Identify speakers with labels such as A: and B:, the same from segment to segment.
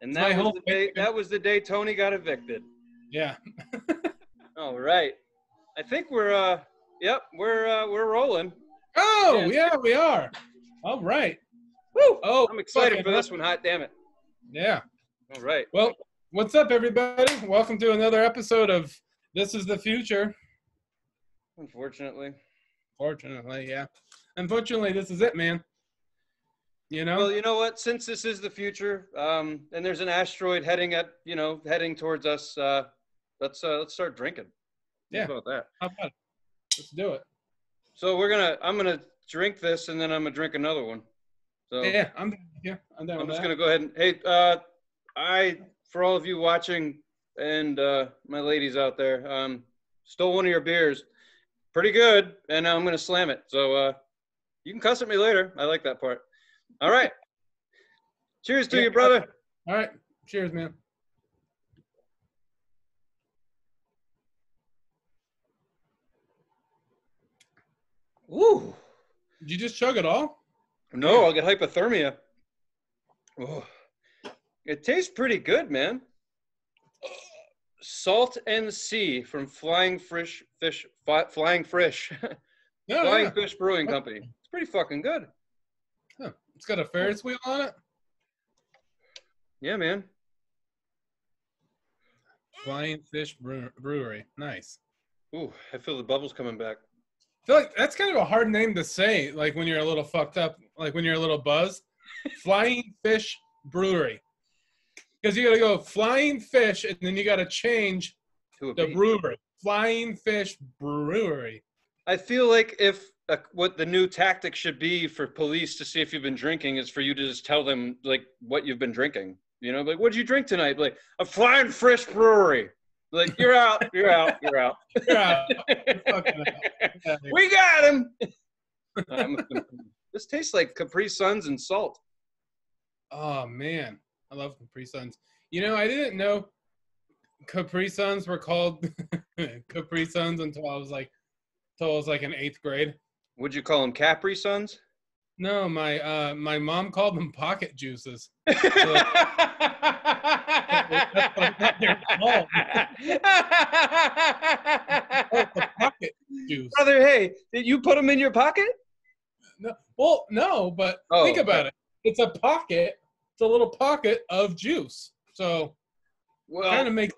A: And that was the day. That was the day Tony got evicted.
B: Yeah.
A: All right. I think we're we're rolling.
B: Oh yeah, we are. All right.
A: Woo! Oh, I'm excited for this one. Hot damn it.
B: Yeah.
A: All right.
B: Well, what's up, everybody? Welcome to another episode of This Is the Future.
A: Unfortunately.
B: Fortunately, yeah. Unfortunately, this is it, man. You know?
A: Well, you know what? Since this is the future, and there's an asteroid heading towards us, let's start drinking.
B: Yeah.
A: How about that?
B: How about it? Let's do it.
A: So I'm gonna drink this, and then I'm gonna drink another one. So
B: yeah, I'm down.
A: I'm just gonna go ahead and for all of you watching and my ladies out there, stole one of your beers. Pretty good, and I'm gonna slam it. So you can cuss at me later. I like that part. All right. Cheers to you, brother.
B: All right. Cheers, man.
A: Ooh.
B: Did you just chug it all?
A: No, I'll get hypothermia. Oh. It tastes pretty good, man. Salt and Sea from Flying Fish Brewing Company. It's pretty fucking good.
B: Huh. It's got a Ferris wheel on it?
A: Yeah, man.
B: Flying Fish Brewery. Nice.
A: Ooh, I feel the bubbles coming back.
B: I feel like that's kind of a hard name to say, like when you're a little fucked up, like when you're a little buzzed. Flying Fish Brewery. Because you got to go Flying Fish, and then you got to change the brewery. Flying Fish Brewery.
A: I feel like what the new tactic should be for police to see if you've been drinking is for you to just tell them, like, what you've been drinking. You know, like, what did you drink tonight? Like, a Flying Fish Brewery. Like, you're out, you're out, you're out.
B: You're out. You're
A: out. We got him. This tastes like Capri Suns and salt.
B: Oh, man. I love Capri Suns. You know, I didn't know Capri Suns were called Capri Suns until I was like in 8th grade.
A: Would you call them Capri Suns?
B: No, my mom called them pocket juices. So, pocket juice.
A: Brother, hey, did you put them in your pocket?
B: No, well, no, but think about it. It's a pocket. It's a little pocket of juice. So, kind of makes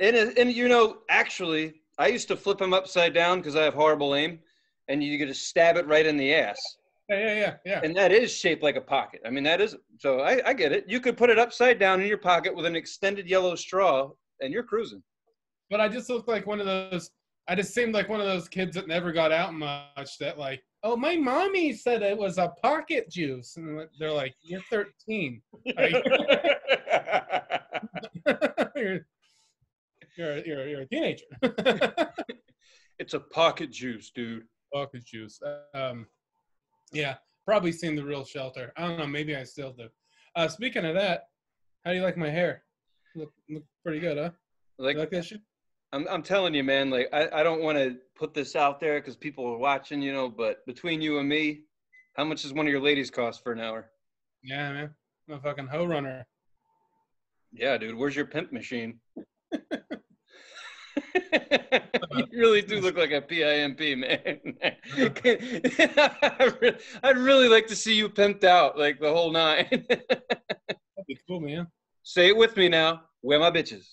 B: sense.
A: And you know, actually, I used to flip them upside down because I have horrible aim, and you get to stab it right in the ass.
B: Yeah.
A: And that is shaped like a pocket. I mean, that is, so I get it. You could put it upside down in your pocket with an extended yellow straw, and you're cruising.
B: But I just looked like one of those, I just seemed like one of those kids that never got out much that like, oh, my mommy said it was a pocket juice. And they're like, you're 13. Like, you're a teenager.
A: It's a pocket juice, dude.
B: Pocket juice. Yeah, probably seen The Real Shelter. I don't know. Maybe I still do. Speaking of that, how do you like my hair? Look pretty good, huh? You like that shit?
A: I'm telling you, man. Like, I don't want to put this out there because people are watching, you know. But between you and me, how much does one of your ladies cost for an hour?
B: Yeah, man. I'm a fucking hoe runner.
A: Yeah, dude. Where's your pimp machine? You really do look like a PIMP, man. I'd really like to see you pimped out, like the whole nine.
B: That'd be cool, man.
A: Say it with me now. Where my bitches?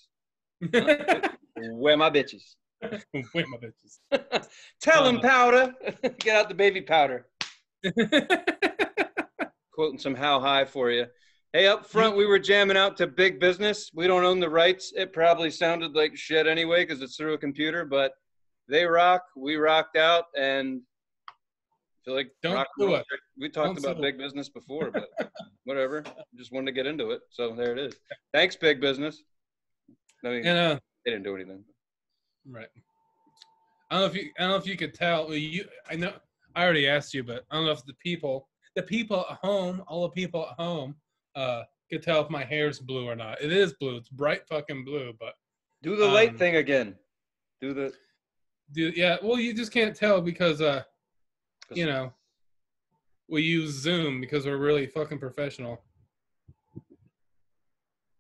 A: Where my bitches?
B: Where my bitches?
A: Tell them, powder. Get out the baby powder. Quoting some How High for you. Hey, up front, we were jamming out to Big Business. We don't own the rights. It probably sounded like shit anyway because it's through a computer, but they rock. We rocked out, and I feel like we talked about Big Business before, but whatever. Just wanted to get into it, so there it is. Thanks, Big Business. I mean, they didn't do anything.
B: Right. I don't know if you could tell. I know I already asked you, but I don't know if the people at home, all the people at home, could tell if my hair's blue or not. It is blue. It's bright fucking blue, but
A: do the light thing again.
B: Yeah, well, you just can't tell because you know, we use Zoom because we're really fucking professional.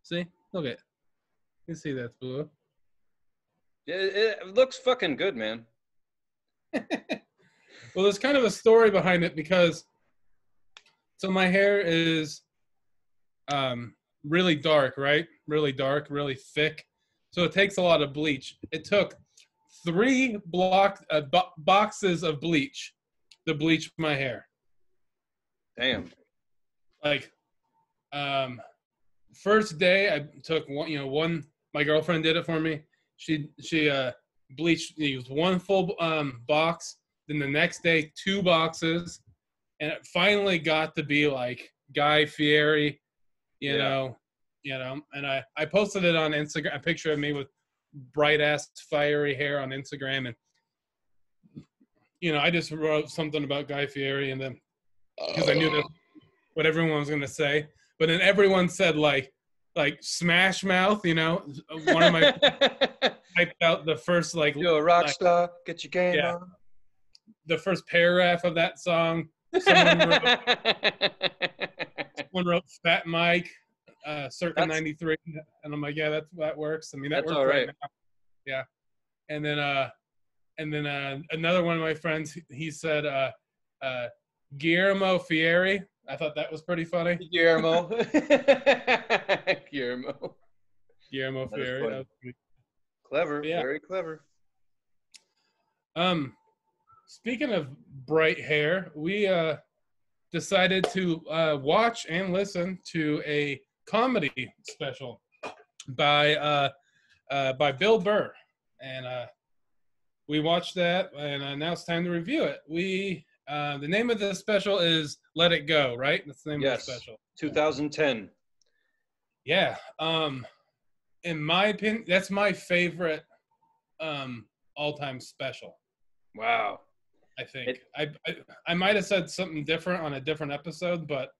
B: See? Look at it. You see that's blue.
A: It looks fucking good, man.
B: Well, there's kind of a story behind it because so my hair is really dark, right? Really dark, really thick. So it takes a lot of bleach. It took 3 boxes of bleach to bleach my hair.
A: Damn.
B: Like, first day I took one. My girlfriend did it for me. She bleached. Used 1 full box. Then the next day 2 boxes, and it finally got to be like Guy Fieri, you know. And I posted it on Instagram. A picture of me with bright ass fiery hair on Instagram, and I just wrote something about Guy Fieri, and then because I knew that what everyone was gonna say, but then everyone said like Smash Mouth, one of my typed out the first
A: you're a rock star, get your game on.
B: The first paragraph of that song. Someone wrote Fat Mike, circa '93, and I'm like, yeah, that works. I mean, that works right now. Yeah, and then another one of my friends, he said Guillermo Fieri. I thought that was pretty funny.
A: Guillermo
B: Fieri.
A: Clever, yeah. Very clever.
B: Speaking of bright hair, we decided to watch and listen to a comedy special by Bill Burr, and we watched that, and now it's time to review it. The name of the special is "Let It Go," right? That's the name of the special. 2010. Yeah. In my opinion, that's my favorite all-time special.
A: Wow.
B: I think I might have said something different on a different episode, but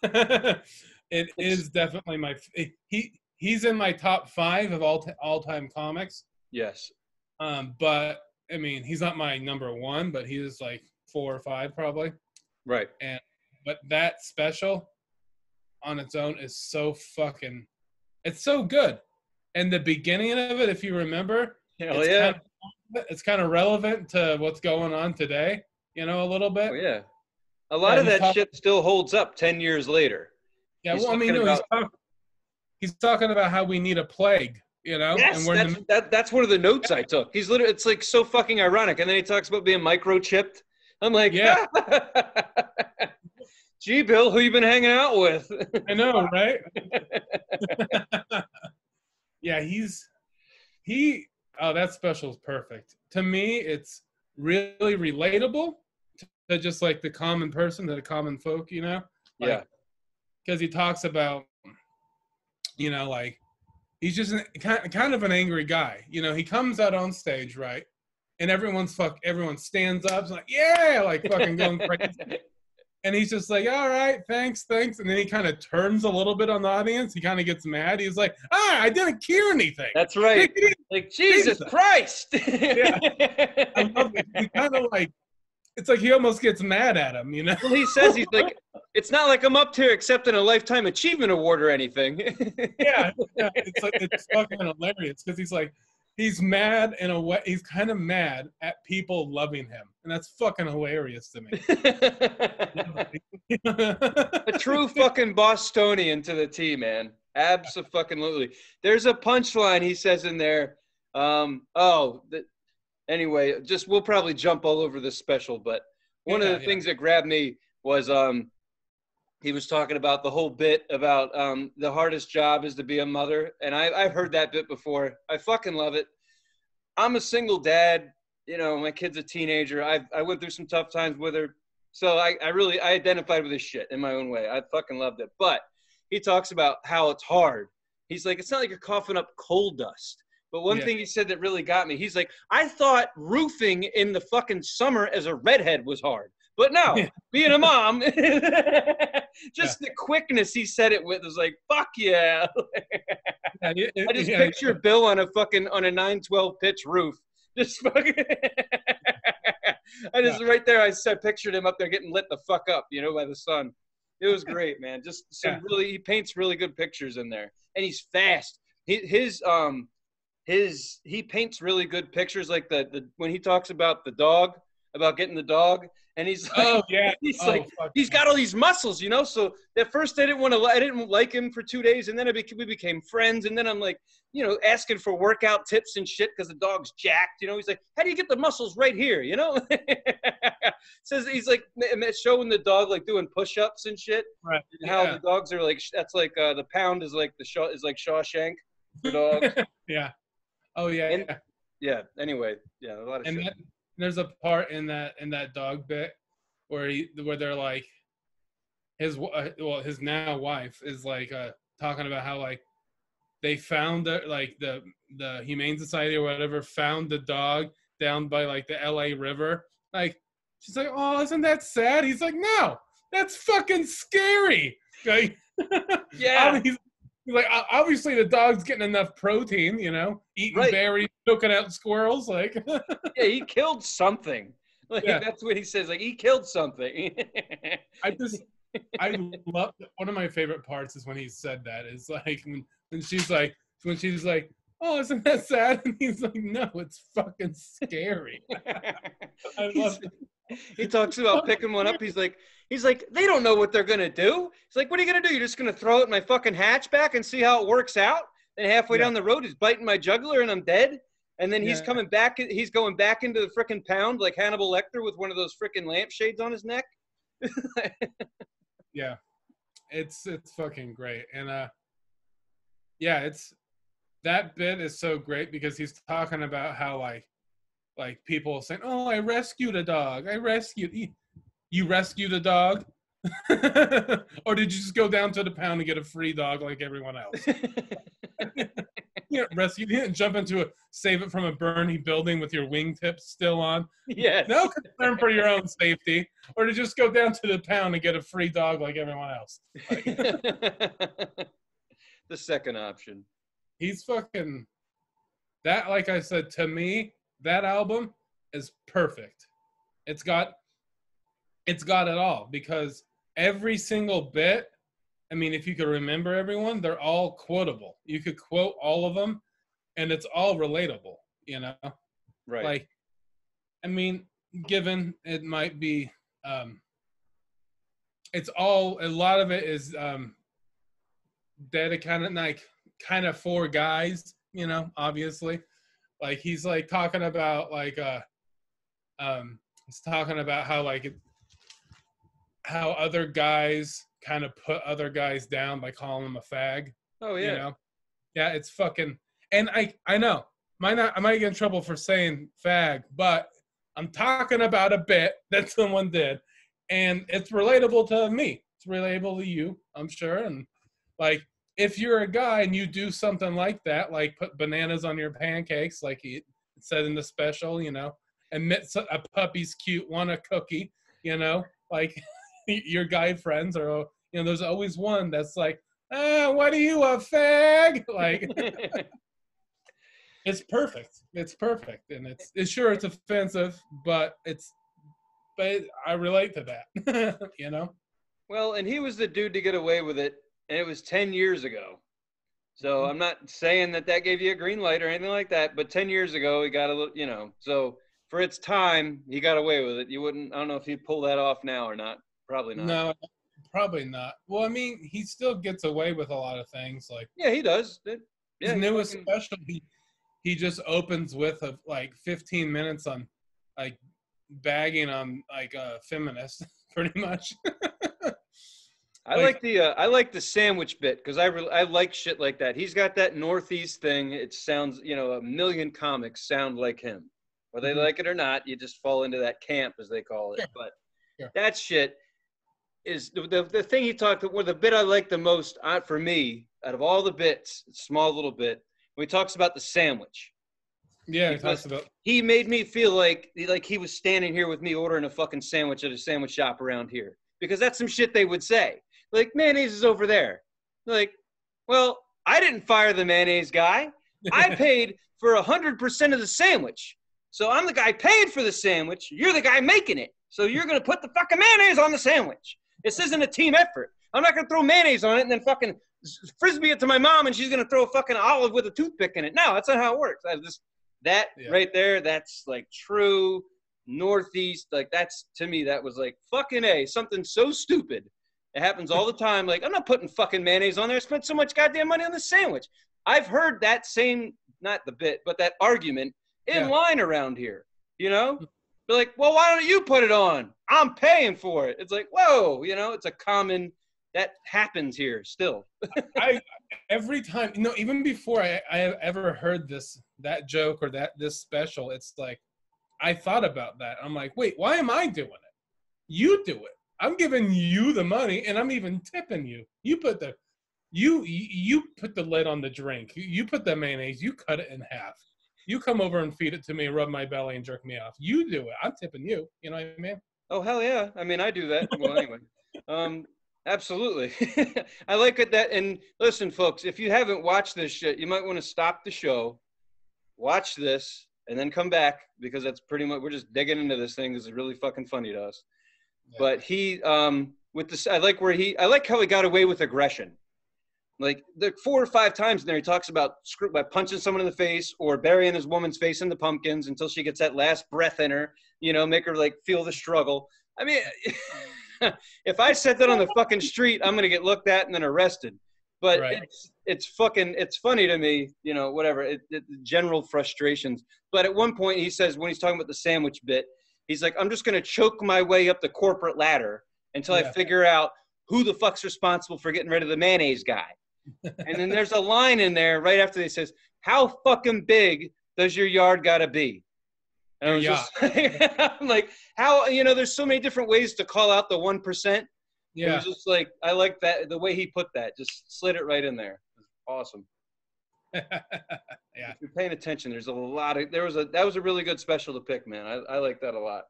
B: it is definitely he's in my top 5 of all-time comics.
A: Yes.
B: But I mean, he's not my number 1, but he is like 4 or 5 probably.
A: Right.
B: But that special on its own is it's so good. And the beginning of it, if you remember, it's kind of relevant to what's going on today, a little bit.
A: Oh, yeah. A lot of that shit still holds up 10 years later.
B: Yeah, he's talking about how we need a plague,
A: Yes, and that's one of the notes I took. It's like so fucking ironic. And then he talks about being microchipped. I'm like, yeah. Gee, Bill, who you been hanging out with?
B: I know, right? Yeah, that special is perfect. To me, it's really relatable to just like the common person, to the common folk,
A: Yeah.
B: Because he talks about, like, he's just kind of an angry guy. He comes out on stage, right? And everyone stands up, like, yeah, like fucking going crazy. And he's just like, all right, thanks. And then he kind of turns a little bit on the audience. He kind of gets mad. He's like, I didn't cure anything.
A: That's right. Like, Jesus Christ.
B: Yeah. I love it. He kind of like, it's like he almost gets mad at him,
A: Well, he says, he's like, it's not like I'm up here accepting a Lifetime Achievement Award or anything.
B: Yeah. It's fucking hilarious because he's like, he's mad in a way. He's kind of mad at people loving him, and that's fucking hilarious to me.
A: A true fucking Bostonian to the T, man. Abso-fucking-lutely. There's a punchline he says in there. Anyway, we'll probably jump all over this special, but one of the things that grabbed me was he was talking about the whole bit about the hardest job is to be a mother. And I've heard that bit before. I fucking love it. I'm a single dad. My kid's a teenager. I went through some tough times with her. So I identified with this shit in my own way. I fucking loved it. But he talks about how it's hard. He's like, it's not like you're coughing up coal dust. But one thing he said that really got me, he's like, I thought roofing in the fucking summer as a redhead was hard. But no, being a mom, the quickness he said it with was like, fuck yeah. I just picture Bill on a 912 pitch roof. Just fucking, right there, I pictured him up there getting lit the fuck up, by the sun. It was great, man. Just some really, he paints really good pictures in there, and he's fast. He paints really good pictures, like the when he talks about the dog, about getting the dog, and he's like,
B: oh yeah,
A: he's got all these muscles, you know. So at first I didn't like him for 2 days, and then we became friends, and then I'm like, you know, asking for workout tips and shit because the dog's jacked, you know. He's like, how do you get the muscles right here, you know? Says he's like showing the dog like doing push-ups and shit.
B: Right.
A: And how the dogs are like, that's like the pound is like Shawshank for dogs.
B: Yeah. Oh yeah.
A: Yeah. Anyway, yeah, a lot of shit.
B: There's a part in that dog bit where they're like, his now wife is like talking about how like they found the Humane Society or whatever found the dog down by like the LA River. Like, she's like, oh, isn't that sad? He's like, no, that's fucking scary. Like,
A: yeah.
B: He's like, obviously the dog's getting enough protein, you know, eating berries, choking out squirrels. Like,
A: yeah, he killed something. Like, that's what he says. Like, he killed something.
B: I love, one of my favorite parts is when he said that, is like when she's like, oh, isn't that sad? And he's like, no, it's fucking scary. I love it.
A: He talks about picking one up. He's like, they don't know what they're gonna do. He's like, what are you gonna do? You're just gonna throw it in my fucking hatchback and see how it works out? And halfway down the road, he's biting my jugular and I'm dead. And then he's coming back. He's going back into the frickin' pound like Hannibal Lecter with one of those frickin' lampshades on his neck.
B: Yeah, it's fucking great. And it's, that bit is so great because he's talking about how like people saying, oh, I rescued a dog. You rescued a dog? Or did you just go down to the pound and get a free dog like everyone else? You didn't jump into save it from a burning building with your wingtips still on.
A: Yes.
B: No concern for your own safety. Or to just go down to the pound and get a free dog like everyone else. Like,
A: the second option.
B: He's fucking, that, like I said, to me, that album is perfect. It's got it all, because every single bit, I mean, if you could remember everyone, they're all quotable. You could quote all of them, and it's all relatable, you know?
A: Right.
B: Like, I mean, given it might be, it's all, a lot of it is dedicated, kind of for guys, you know, obviously. Like, he's like talking about like he's talking about how like how other guys kind of put other guys down by calling them a fag.
A: Oh yeah.
B: You know? Yeah, it's fucking, and I know I might get in trouble for saying fag, but I'm talking about a bit that someone did, and it's relatable to me. It's relatable to you, I'm sure. And like, if you're a guy and you do something like that, like put bananas on your pancakes, like he said in the special, you know, admit a puppy's cute, want a cookie, you know, like your guy friends are, you know, there's always one that's like, what are you, a fag? Like, it's perfect. It's perfect. And it's sure it's offensive, but I relate to that, you know?
A: Well, and he was the dude to get away with it. And it was 10 years ago. So I'm not saying that gave you a green light or anything like that, but 10 years ago, he got a little, you know, so for its time, he got away with it. You wouldn't, I don't know if he'd pull that off now or not. Probably not.
B: No, probably not. Well, I mean, he still gets away with a lot of things. Like,
A: yeah, he does.
B: His newest special, he just opens with like 15 minutes on like bagging on like feminists, pretty much.
A: I like the sandwich bit because I like shit like that. He's got that Northeast thing. It sounds, you know, a million comics sound like him. Whether they like it or not, you just fall into that camp, as they call it. Sure. But that shit is the thing he talked about. The bit I like the most for me out of all the bits, small little bit, when he talks about the sandwich.
B: Yeah, he talks about.
A: He made me feel like he was standing here with me ordering a fucking sandwich at a sandwich shop around here, because that's some shit they would say. Like, mayonnaise is over there. Like, well, I didn't fire the mayonnaise guy. I paid for 100% of the sandwich. So I'm the guy paid for the sandwich. You're the guy making it. So you're going to put the fucking mayonnaise on the sandwich. This isn't a team effort. I'm not going to throw mayonnaise on it and then fucking frisbee it to my mom and she's going to throw a fucking olive with a toothpick in it. No, that's not how it works. Right there, that's like true Northeast. Like that's, to me, that was like fucking A, something so stupid. It happens all the time. Like, I'm not putting fucking mayonnaise on there. I spent so much goddamn money on the sandwich. I've heard that same, not the bit, but that argument in line around here, you know? They're like, well, why don't you put it on? I'm paying for it. It's like, whoa, you know, it's a common, that happens here still.
B: Every time, you know, even before I ever heard that joke or this special, it's like, I thought about that. I'm like, wait, why am I doing it? You do it. I'm giving you the money and I'm even tipping you. You put the lid on the drink. You put the mayonnaise, you cut it in half. You come over and feed it to me, rub my belly and jerk me off. You do it. I'm tipping you. You know what I mean?
A: Oh, hell yeah. I mean, I do that. Well, anyway. Absolutely. I like it that, and listen, folks, if you haven't watched this shit, you might want to stop the show, watch this, and then come back, because that's pretty much, we're just digging into this thing because it's really fucking funny to us. Yeah. But he, with this, I like how he got away with aggression. Like, the 4 or 5 times in there, he talks about by punching someone in the face or burying his woman's face in the pumpkins until she gets that last breath in her, you know, make her like feel the struggle. I mean, if I said that on the fucking street, I'm going to get looked at and then arrested. But right. It's funny to me, you know, whatever, general frustrations. But at one point he says, when he's talking about the sandwich bit, he's like, I'm just going to choke my way up the corporate ladder until I figure out who the fuck's responsible for getting rid of the mayonnaise guy. And then there's a line in there right after he says, how fucking big does your yard got to be? And I was just I'm like, how, you know, there's so many different ways to call out the 1%. Yeah. It was just like, I like that, the way he put that, just slid it right in there. It was awesome. If you're paying attention, there's a lot of, that was a really good special to pick, man. I like that a lot.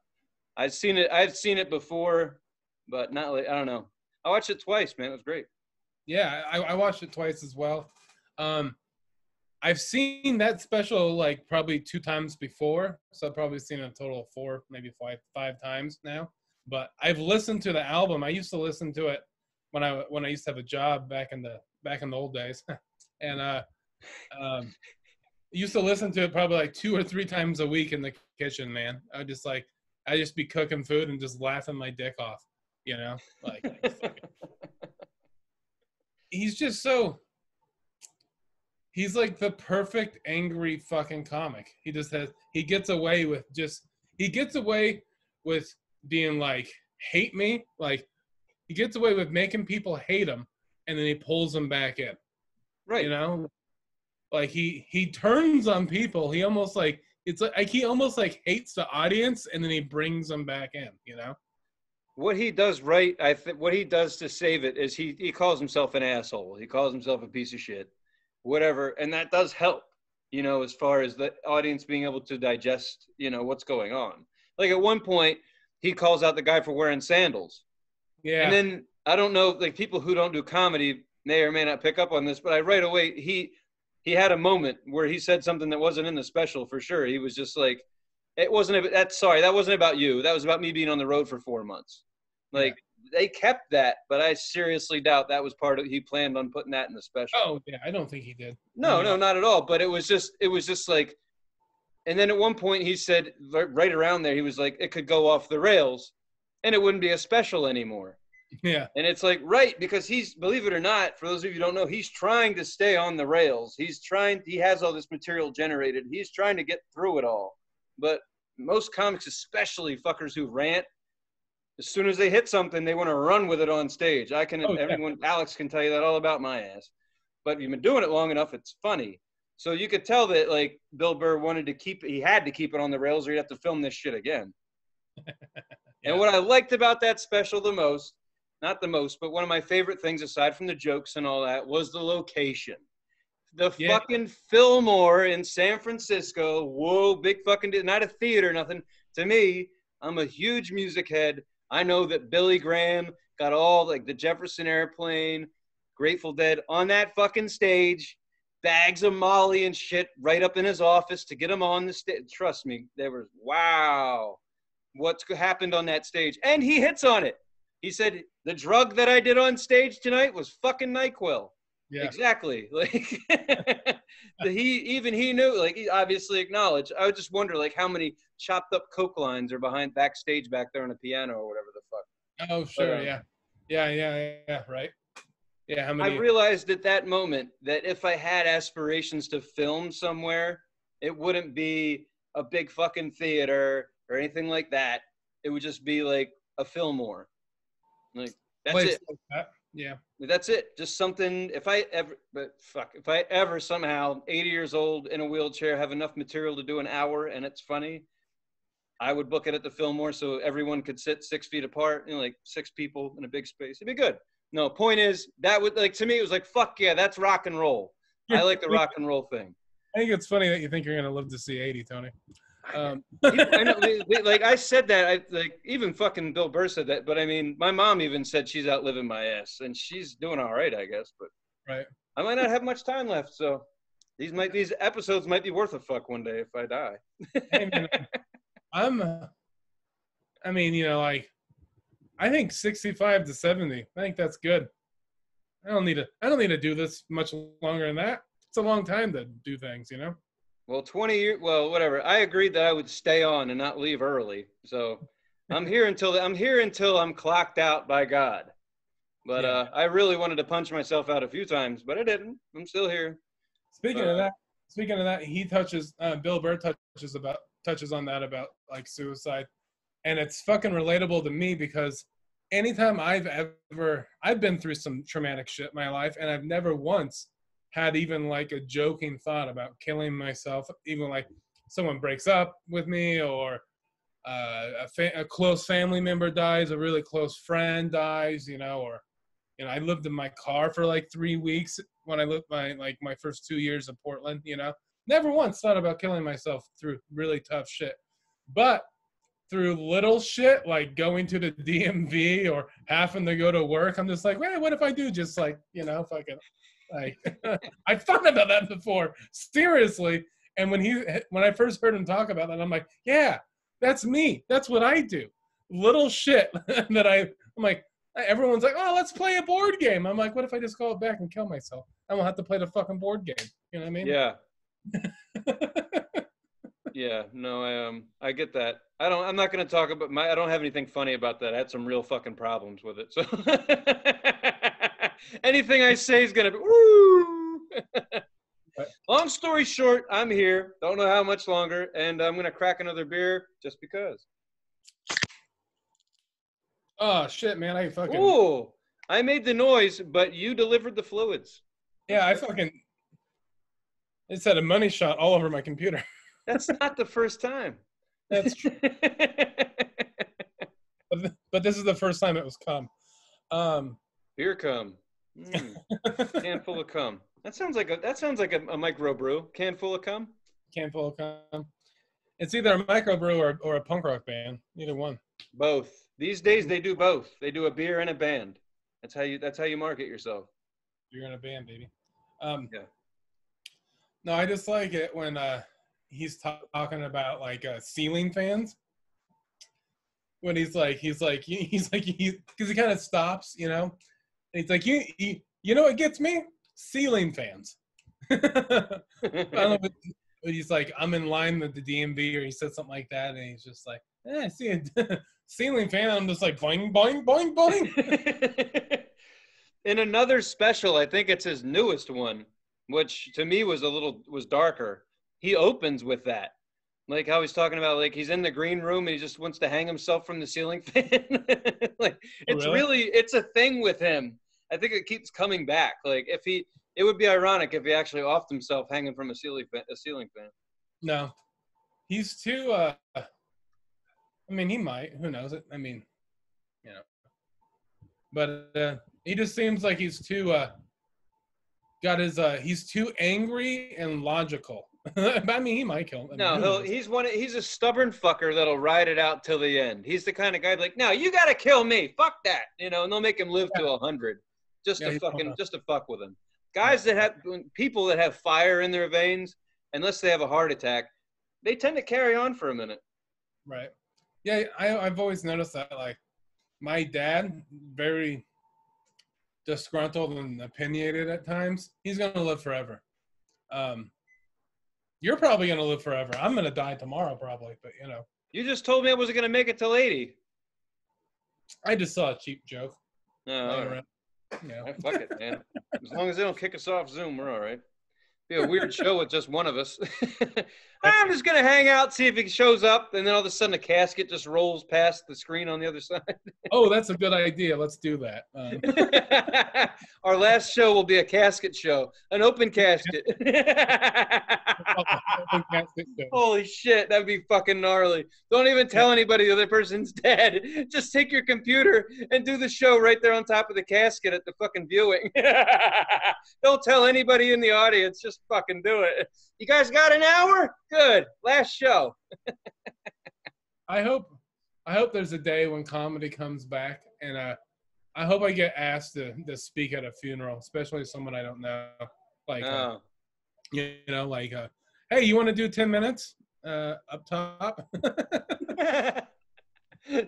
A: I've seen it before, but not like, I don't know. I watched it twice, man. It was great.
B: Yeah, I watched it twice as well. I've seen that special like probably 2 times before, so I've probably seen it a total of 4, maybe 5 times now. But I've listened to the album. I used to listen to it when I used to have a job back in the old days, and used to listen to it probably like 2 or 3 times a week in the kitchen. Man, I just be cooking food and just laughing my dick off, you know, like. He's just so. He's like the perfect angry fucking comic. He gets away with being like, hate me. Like, he gets away with making people hate him, and then he pulls them back in. Right. You know? Like, he turns on people. He almost like, it's like he almost like hates the audience, and then he brings them back in, you know?
A: What he does right, what he does to save it is he calls himself an asshole. He calls himself a piece of shit. Whatever, and that does help, you know, as far as the audience being able to digest, you know, what's going on. Like, at one point, he calls out the guy for wearing sandals. Yeah. And then, I don't know, like, people who don't do comedy may or may not pick up on this, but right away, he had a moment where he said something that wasn't in the special for sure. He was just like, that wasn't about you. That was about me being on the road for 4 months. Like, they kept that, but I seriously doubt that was part of, he planned on putting that in the special.
B: Oh yeah, I don't think he did.
A: No, not at all. But it was just like, and then at one point he said, right around there, he was like, it could go off the rails and it wouldn't be a special anymore. Yeah. And it's like, right, because he's, believe it or not, for those of you who don't know, he's trying to stay on the rails. He has all this material generated. He's trying to get through it all. But most comics, especially fuckers who rant, as soon as they hit something, they want to run with it on stage. Alex can tell you that all about my ass. But you've been doing it long enough, it's funny. So you could tell that, like, Bill Burr he had to keep it on the rails, or he'd have to film this shit again. And what I liked about that special the most, not the most, but one of my favorite things, aside from the jokes and all that, was the location. The fucking Fillmore in San Francisco. Whoa, big fucking, not a theater, nothing. To me, I'm a huge music head. I know that Billy Graham got all, like, the Jefferson Airplane, Grateful Dead on that fucking stage, bags of Molly and shit right up in his office to get him on the stage. Trust me, wow, what's happened on that stage. And he hits on it. He said The drug that I did on stage tonight was fucking NyQuil.
B: Yeah.
A: Exactly. Like he knew, like he obviously acknowledged. I would just wonder like how many chopped up coke lines are behind backstage back there on a piano or whatever the fuck.
B: Oh, sure. Yeah. Right. Yeah. How
A: I
B: many?
A: realized at that moment that if I had aspirations to film somewhere, it wouldn't be a big fucking theater or anything like that. It would just be like a Fillmore. Like that's it.
B: Like that. Yeah.
A: That's it. Just something. If I ever somehow 80 years old in a wheelchair have enough material to do an hour and it's funny, I would book it at the Fillmore so everyone could sit 6 feet apart, like 6 people in a big space. It'd be good. No, point is that would like to me it was like fuck yeah, that's rock and roll. I like the rock and roll thing.
B: I think it's funny that you think you're gonna live to see 80, Tony.
A: I know, like I said that, like even fucking Bill Burr said that, but I mean, my mom even said she's outliving my ass, and she's doing all right, I guess. But
B: right,
A: I might not have much time left, so these episodes might be worth a fuck one day if I die.
B: Hey, man, I mean, like, I think 65 to 70. I think that's good. I don't need to do this much longer than that. It's a long time to do things,
A: Well, 20 years. Well, whatever. I agreed that I would stay on and not leave early. So I'm here until I'm clocked out by God. But
B: Yeah.
A: I really wanted to punch myself out a few times, but I didn't. I'm still here.
B: Speaking of that, he touches. Bill Burr touches on that about like suicide, and it's fucking relatable to me because anytime I've been through some traumatic shit in my life, and I've never once had even like a joking thought about killing myself, even like someone breaks up with me or a close family member dies, a really close friend dies, or I lived in my car for like 3 weeks when I lived my first 2 years in Portland, never once thought about killing myself through really tough shit, but through little shit like going to the DMV or having to go to work, I'm just like, well, what if I do just like, fucking like I thought about that before, seriously. And when I first heard him talk about that, I'm like, yeah, that's me. That's what I do. Little shit that I'm like, everyone's like, oh, let's play a board game. I'm like, what if I just call it back and kill myself? I won't have to play the fucking board game. You know what I mean?
A: Yeah. Yeah, no, I get that. I'm not going to talk about I don't have anything funny about that. I had some real fucking problems with it. So anything I say is going to be, woo! Long story short, I'm here. Don't know how much longer. And I'm going to crack another beer just because.
B: Oh, shit, man.
A: Ooh, I made the noise, but you delivered the fluids.
B: Yeah, it said a money shot all over my computer.
A: That's not the first time.
B: That's true. But this is the first time it was cum.
A: Beer cum. Can full of cum. That sounds like a microbrew. Can full of cum.
B: Can full of cum. It's either a microbrew or a punk rock band. Either one.
A: Both. These days they do both. They do a beer and a band. That's how you market yourself.
B: You're in a band, baby.
A: Yeah.
B: No, I just like it when he's talking about like ceiling fans. When he's like, because he kind of stops, and he's like, you know what gets me? Ceiling fans. I don't know, but he's like, I'm in line with the DMV, or he said something like that, and he's just like, I see a ceiling fan. I'm just like, boing, boing, boing, boing.
A: In another special, I think it's his newest one, which to me was darker. He opens with that. Like how he's talking about, like he's in the green room and he just wants to hang himself from the ceiling fan. Like it's a thing with him. I think it keeps coming back. Like it would be ironic if he actually offed himself hanging from a ceiling fan.
B: No, he's too. I mean, he might. Who knows it? I mean, but he just seems like he's too. He's too angry and logical. I mean, he might kill him.
A: No, he's a stubborn fucker that'll ride it out till the end. He's the kind of guy like, no, you gotta kill me. Fuck that. And they'll make him live to 100 just to fuck with him. Guys people that have fire in their veins, unless they have a heart attack, they tend to carry on for a minute.
B: Right. Yeah, I've always noticed that. Like my dad, very disgruntled and opinionated at times, he's going to live forever. You're probably going to live forever. I'm going to die tomorrow probably, but you know.
A: You just told me I wasn't going to make it till 80.
B: I just saw a cheap joke.
A: No, all right.
B: Yeah.
A: Fuck it, man. As long as they don't kick us off Zoom, we're all right. Be a weird show with just one of us. I'm just going to hang out, see if he shows up, and then all of a sudden a casket just rolls past the screen on the other side.
B: Oh, that's a good idea. Let's do that.
A: Our last show will be a casket show, an open casket. Holy shit, that'd be fucking gnarly. Don't even tell anybody the other person's dead. Just take your computer and do the show right there on top of the casket at the fucking viewing. Don't tell anybody in the audience. Just fucking do it. You guys got an hour? Good. Last show.
B: I hope there's a day when comedy comes back, and I hope I get asked to speak at a funeral, especially someone I don't know. Like, you know, like, hey, you want to do 10 minutes up top?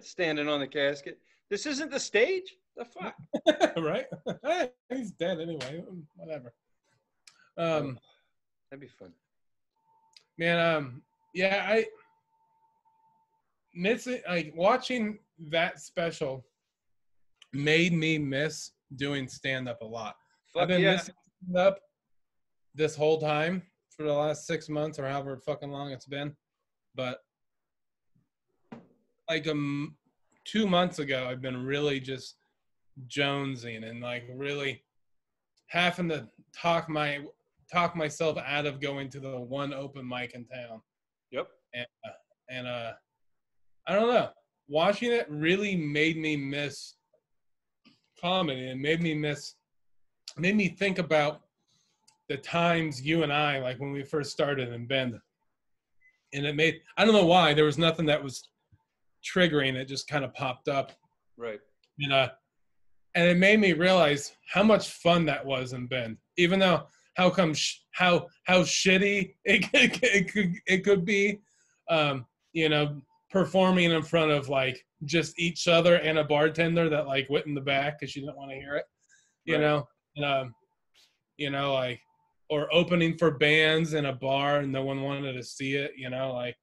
A: Standing on the casket. This isn't the stage? The fuck?
B: Right? He's dead anyway. Whatever.
A: That'd be fun.
B: Man, yeah, I miss it. Like, watching that special made me miss doing stand-up a lot. I've been missing stand-up this whole time for the last 6 months or however fucking long it's been. But like 2 months ago, I've been really just jonesing and like really having to talk myself out of going to the one open mic in town.
A: Yep.
B: And I don't know. Watching it really made me miss comedy and made me think about the times you and I, like when we first started in Bend. And it made, I don't know why, there was nothing that was triggering. It just kind of popped up.
A: Right.
B: And it made me realize how much fun that was in Bend. Even though how shitty it could be, you know, performing in front of like just each other and a bartender that like went in the back because she didn't want to hear it, you know, you know, like, or opening for bands in a bar and no one wanted to see it, you know, like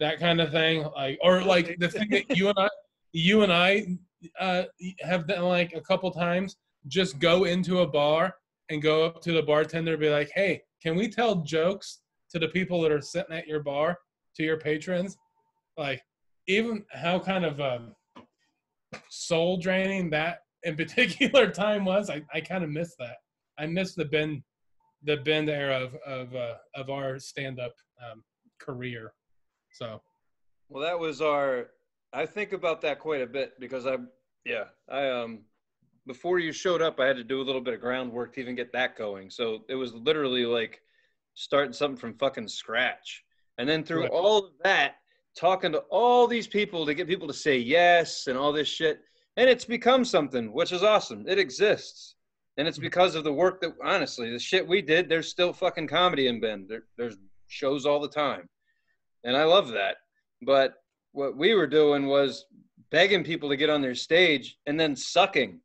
B: that kind of thing, like, or like the thing that you and I have done like a couple times, just go into a bar and go up to the bartender and be like, hey, can we tell jokes to the people that are sitting at your bar, to your patrons? Like, even how kind of soul draining that in particular time was, I kind of miss that. I miss the Bend era of our stand-up career. So,
A: well, that was I think about that quite a bit because I before you showed up, I had to do a little bit of groundwork to even get that going. So it was literally like starting something from fucking scratch. And then through all of that, talking to all these people to get people to say yes and all this shit. And it's become something, which is awesome. It exists. And it's because of the work that, honestly, the shit we did, there's still fucking comedy in Bend. There's shows all the time. And I love that. But what we were doing was begging people to get on their stage and then sucking.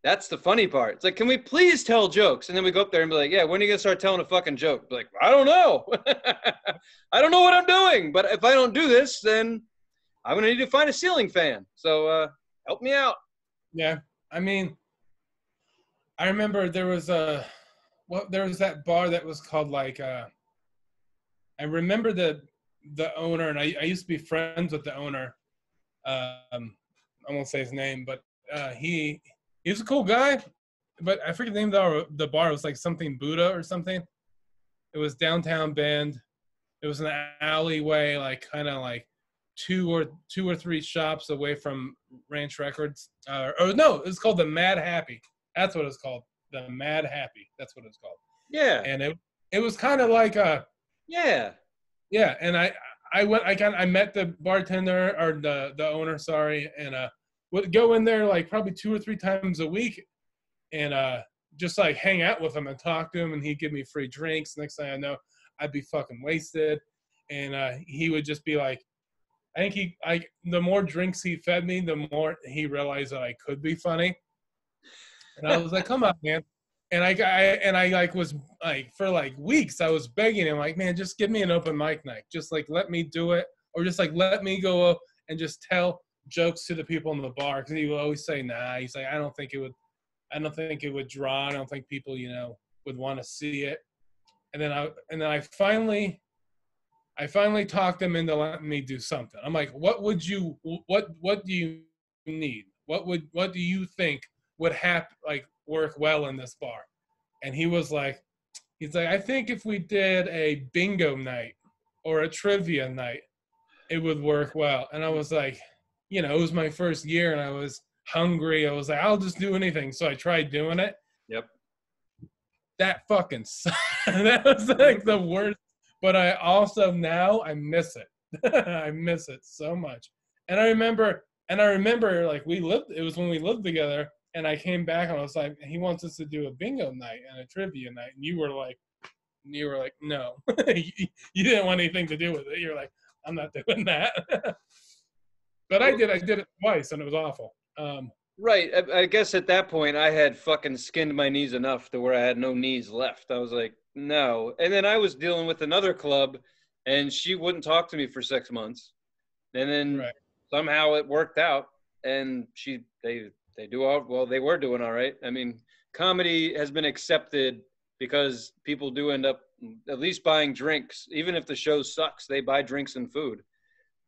A: That's the funny part. It's like, can we please tell jokes? And then we go up there and be like, yeah, when are you going to start telling a fucking joke? Be like, I don't know. I don't know what I'm doing. But if I don't do this, then I'm going to need to find a ceiling fan. So help me out.
B: Yeah. I mean, I remember there was that bar that was called like, I remember the owner, and I used to be friends with the owner. I won't say his name, but he was a cool guy, but I forget the name of the bar. It was like something Buddha or something. It was downtown Bend. It was an alleyway, like kind of like two or three shops away from Ranch Records. Or no, it was called the Mad Happy. That's what it's called. The Mad Happy. That's what it's called. Yeah. And it was kind of like a yeah. And I met the bartender or the owner, sorry, and would go in there like probably 2 or 3 times a week and just like hang out with him and talk to him, and he'd give me free drinks. Next thing I know, I'd be fucking wasted, and he would just be like, the more drinks he fed me, the more he realized that I could be funny. And I was like, come on, man. And I like was like for like weeks I was begging him like, man, just give me an open mic night. Just like let me do it, or just like let me go up and just tell jokes to the people in the bar, because he would always say nah. He's like, I don't think it would draw. I don't think people, would want to see it. And then I finally talked him into letting me do something. I'm like, what do you need? What do you think would work well in this bar? And he's like, I think if we did a bingo night or a trivia night, it would work well. And I was like, it was my first year and I was hungry. I was like, I'll just do anything. So I tried doing it.
A: Yep.
B: That fucking sucked. That was like the worst. But I also now I miss it. I miss it so much. And I remember like it was when we lived together, and I came back and I was like, he wants us to do a bingo night and a trivia night. And you were like, no. You didn't want anything to do with it. You're like, I'm not doing that. But I did it twice and it was awful.
A: Right. I guess at that point I had fucking skinned my knees enough to where I had no knees left. I was like, no. And then I was dealing with another club and she wouldn't talk to me for 6 months. And then somehow it worked out, and they were doing all right. I mean, comedy has been accepted because people do end up at least buying drinks. Even if the show sucks, they buy drinks and food.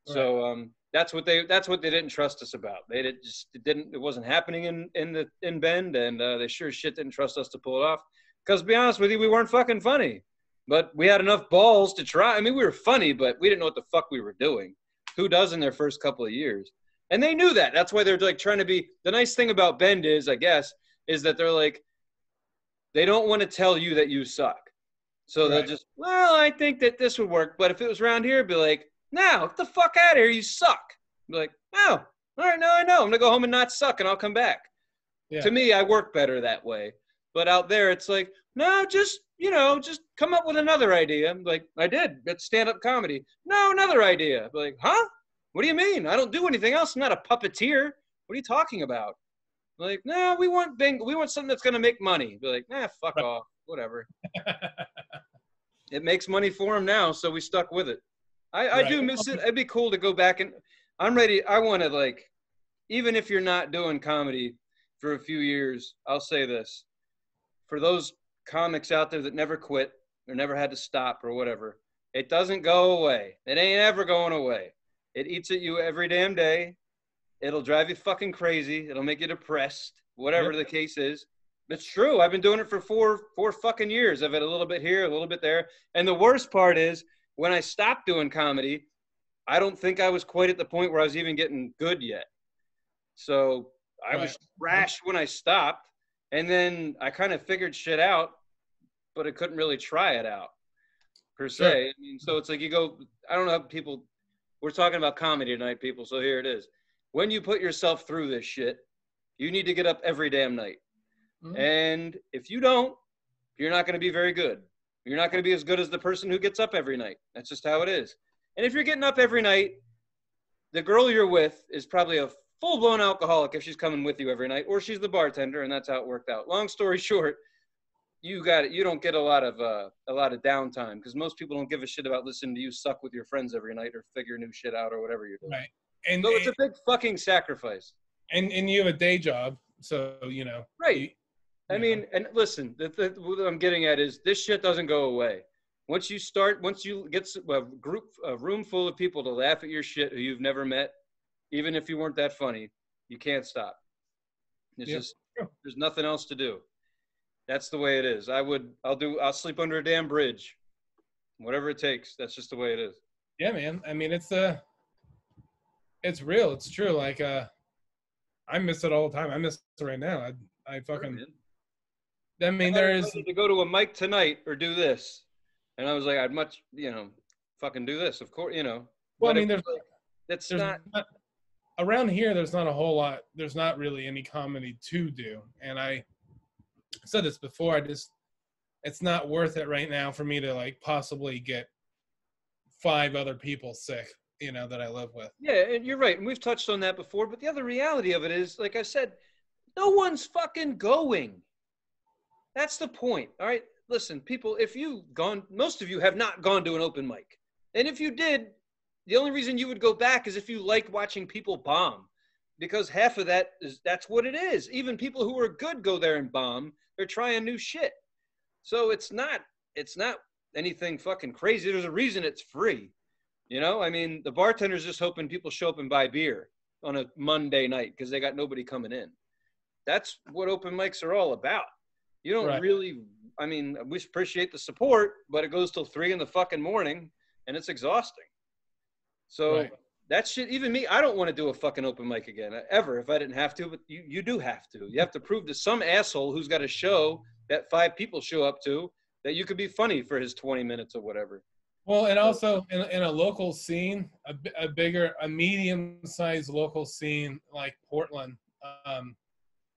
A: Right. So that's what they didn't trust us about. It wasn't happening in Bend, and they sure as shit didn't trust us to pull it off. Because to be honest with you, we weren't fucking funny, but we had enough balls to try. I mean, we were funny, but we didn't know what the fuck we were doing. Who does in their first couple of years? And they knew that. That's why they're like trying to be. The nice thing about Bend is, I guess, is that they're like, they don't want to tell you that you suck. So they'll just, well, I think that this would work. But if it was around here, it'd be like, no, get the fuck out of here. You suck. Be like, oh, all right, now I know. I'm going to go home and not suck, and I'll come back. Yeah. To me, I work better that way. But out there, it's like, no, just come up with another idea. I'm like, I did. It's stand-up comedy. No, another idea. I'm like, huh? What do you mean? I don't do anything else. I'm not a puppeteer. What are you talking about? I'm like, no, we want bingo. We want something that's going to make money. Be like, nah, fuck off. Whatever. It makes money for them now, so we stuck with it. I do miss it. It'd be cool to go back, and I'm ready. I want to, like, even if you're not doing comedy for a few years, I'll say this. For those comics out there that never quit or never had to stop or whatever, it doesn't go away. It ain't ever going away. It eats at you every damn day. It'll drive you fucking crazy. It'll make you depressed, whatever the case is. It's true. I've been doing it for four fucking years. I've had a little bit here, a little bit there. And the worst part is when I stopped doing comedy, I don't think I was quite at the point where I was even getting good yet. So I was trash when I stopped. And then I kind of figured shit out, but I couldn't really try it out per se. Sure. I mean, so it's like you go, I don't know how people, we're talking about comedy tonight, people. So here it is. When you put yourself through this shit, you need to get up every damn night. Mm-hmm. And if you don't, you're not going to be very good. You're not going to be as good as the person who gets up every night. That's just how it is. And if you're getting up every night, the girl you're with is probably a full-blown alcoholic if she's coming with you every night, or she's the bartender, and that's how it worked out. Long story short, you don't get a lot of downtime, because most people don't give a shit about listening to you suck with your friends every night or figure new shit out or whatever you're doing. Right. And so it's a big fucking sacrifice.
B: And you have a day job, so
A: Right. I mean, and listen, what I'm getting at is this shit doesn't go away. Once you get a room full of people to laugh at your shit who you've never met, even if you weren't that funny, you can't stop. It's just, there's nothing else to do. That's the way it is. I'll sleep under a damn bridge, whatever it takes. That's just the way it is.
B: Yeah, man. I mean, it's real. It's true. Like, I miss it all the time. I miss it right now. I fucking, I mean, there is
A: to go to a mic tonight or do this. And I was like, I'd much, fucking do this. Of course,
B: Well, I mean,
A: there's
B: not around here. There's not a whole lot. There's not really any comedy to do. And I said this before. It's not worth it right now for me to like possibly get 5 other people sick that I live with.
A: Yeah, and you're right. And we've touched on that before. But the other reality of it is, like I said, no one's fucking going. That's the point. All right. Listen, people, if you gone, most of you have not gone to an open mic. And if you did, the only reason you would go back is if you liked watching people bomb. Because half of that's what it is. Even people who are good go there and bomb. They're trying new shit. So it's not anything fucking crazy. There's a reason it's free. I mean, the bartender's just hoping people show up and buy beer on a Monday night because they got nobody coming in. That's what open mics are all about. You don't really, I mean, we appreciate the support, but it goes till 3 a.m, and it's exhausting. So that shit, even me, I don't want to do a fucking open mic again, ever, if I didn't have to, but you do have to. You have to prove to some asshole who's got a show that 5 people show up to that you could be funny for his 20 minutes or whatever.
B: Well, and also in a local scene, a medium-sized local scene like Portland,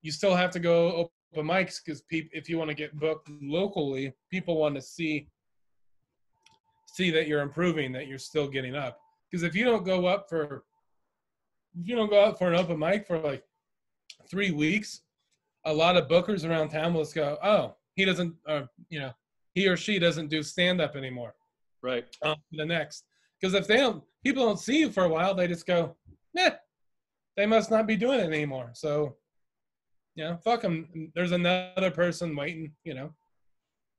B: you still have to go open mics because if you want to get booked locally, people want to see that you're improving, that you're still getting up. Because if you don't go out for an open mic for like 3 weeks, a lot of bookers around town will just go, oh, he doesn't, he or she doesn't do stand-up anymore.
A: Right.
B: The next. Because if people don't see you for a while, they just go, they must not be doing it anymore. So, fuck them. There's another person waiting,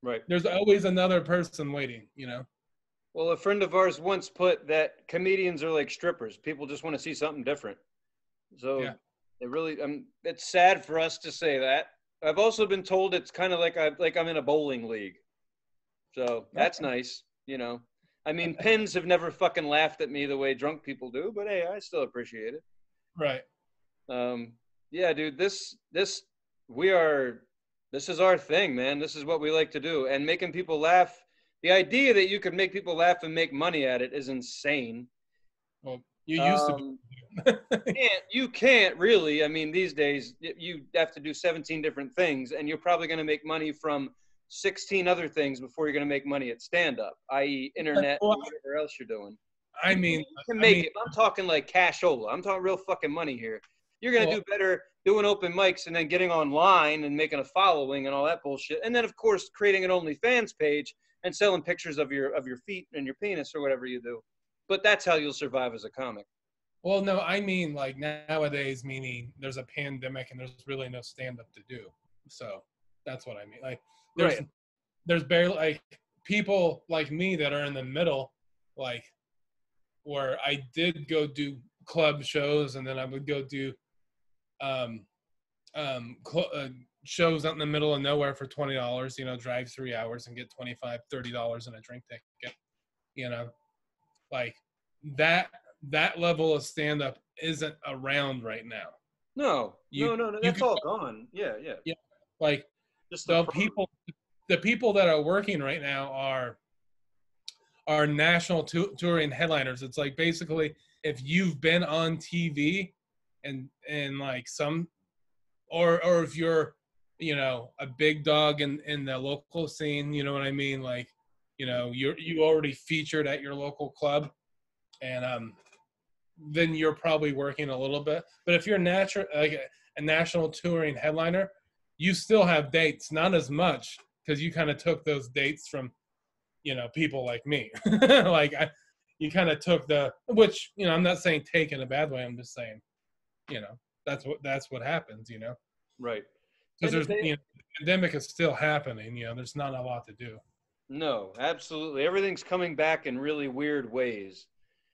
A: Right.
B: There's always another person waiting,
A: Well, a friend of ours once put that comedians are like strippers. People just want to see something different. So it really, it's sad for us to say that. I've also been told it's kind of like I'm in a bowling league. So that's nice, I mean, pins have never fucking laughed at me the way drunk people do, but hey, I still appreciate it.
B: Right.
A: Yeah, dude, this is our thing, man. This is what we like to do. And making people laugh. The idea that you could make people laugh and make money at it is insane.
B: Well, you used to.
A: You can't really. I mean, these days you have to do 17 different things, and you're probably going to make money from 16 other things before you're going to make money at stand-up, i.e. internet, and whatever else you're doing.
B: I mean,
A: you can make it. I'm talking like cashola. I'm talking real fucking money here. You're going to do better doing open mics and then getting online and making a following and all that bullshit. And then, of course, creating an OnlyFans page and selling pictures of your feet and your penis or whatever you do. But that's how you'll survive as a comic.
B: Well, no, I mean like nowadays, meaning there's a pandemic and there's really no stand-up to do. So that's what I mean. Like there's barely like people like me that are in the middle, like where I did go do club shows and then I would go do shows out in the middle of nowhere for $20, drive 3 hours and get $25-$30 in a drink ticket, like that level of stand-up isn't around right now.
A: No, that's all gone. Yeah.
B: Like
A: just
B: the people that are working right now are national touring headliners. It's like basically if you've been on TV and like some or if you're a big dog in the local scene, you know what I mean, like you already featured at your local club, and then you're probably working a little bit. But if you're like a national touring headliner, you still have dates, not as much because you kind of took those dates from people like me. Like you kind of took which I'm not saying take in a bad way, I'm just saying that's what happens,
A: right,
B: because the pandemic is still happening. There's not a lot to do.
A: No, absolutely, everything's coming back in really weird ways.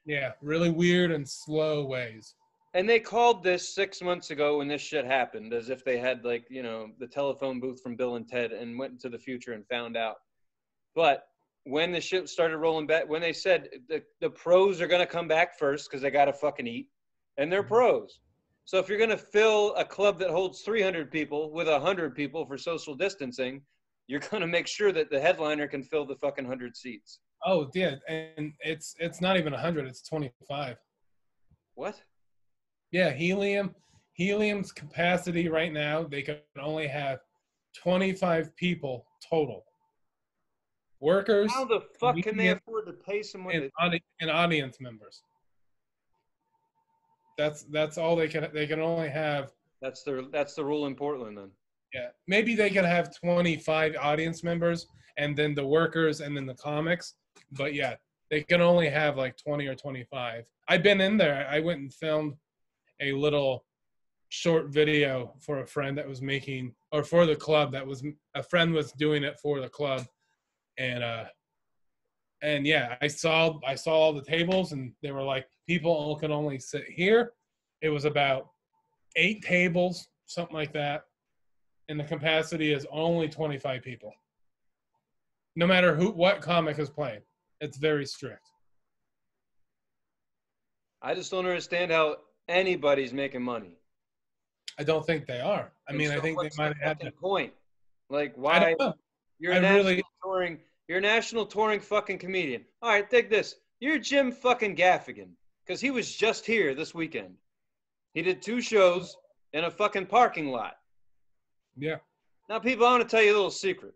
B: Yeah, really weird and slow ways.
A: And they called this 6 months ago when this shit happened, as if they had like the telephone booth from Bill and Ted and went into the future and found out. But when the shit started rolling back, when they said the pros are going to come back first because they got to fucking eat, and they're pros. So if you're going to fill a club that holds 300 people with 100 people for social distancing, you're going to make sure that the headliner can fill the fucking 100 seats.
B: Oh, yeah, and it's not even 100, it's 25.
A: What?
B: Yeah, helium's capacity right now, they can only have 25 people total. Workers.
A: How the fuck can they afford to pay someone
B: and audience members? That's all they can only have.
A: That's the rule in Portland then.
B: Yeah, maybe they could have 25 audience members and then the workers and then the comics. But yeah, they can only have like 20 or 25. I've been in there. I went and filmed a little short video for a friend that was making, or for the club that was, a friend was doing it for the club. And yeah, I saw all the tables and they were like, people can only sit here. It was about 8 tables, something like that. And the capacity is only 25 people. No matter what comic is playing. It's very strict.
A: I just don't understand how anybody's making money.
B: I don't think they are. I mean, I think they might have had
A: point. Like, why?
B: I don't know.
A: You're a national touring fucking comedian. All right, take this. You're Jim fucking Gaffigan, because he was just here this weekend. He did 2 shows in a fucking parking lot.
B: Yeah.
A: Now, people, I want to tell you a little secret.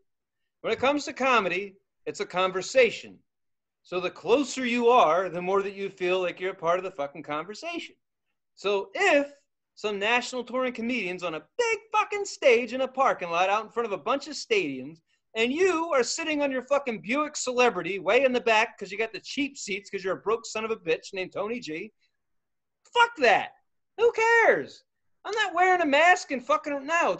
A: When it comes to comedy, it's a conversation. So the closer you are, the more that you feel like you're a part of the fucking conversation. So if some national touring comedians on a big fucking stage in a parking lot out in front of a bunch of stadiums, and you are sitting on your fucking Buick Celebrity way in the back because you got the cheap seats because you're a broke son of a bitch named Tony G, fuck that. Who cares? I'm not wearing a mask and fucking now.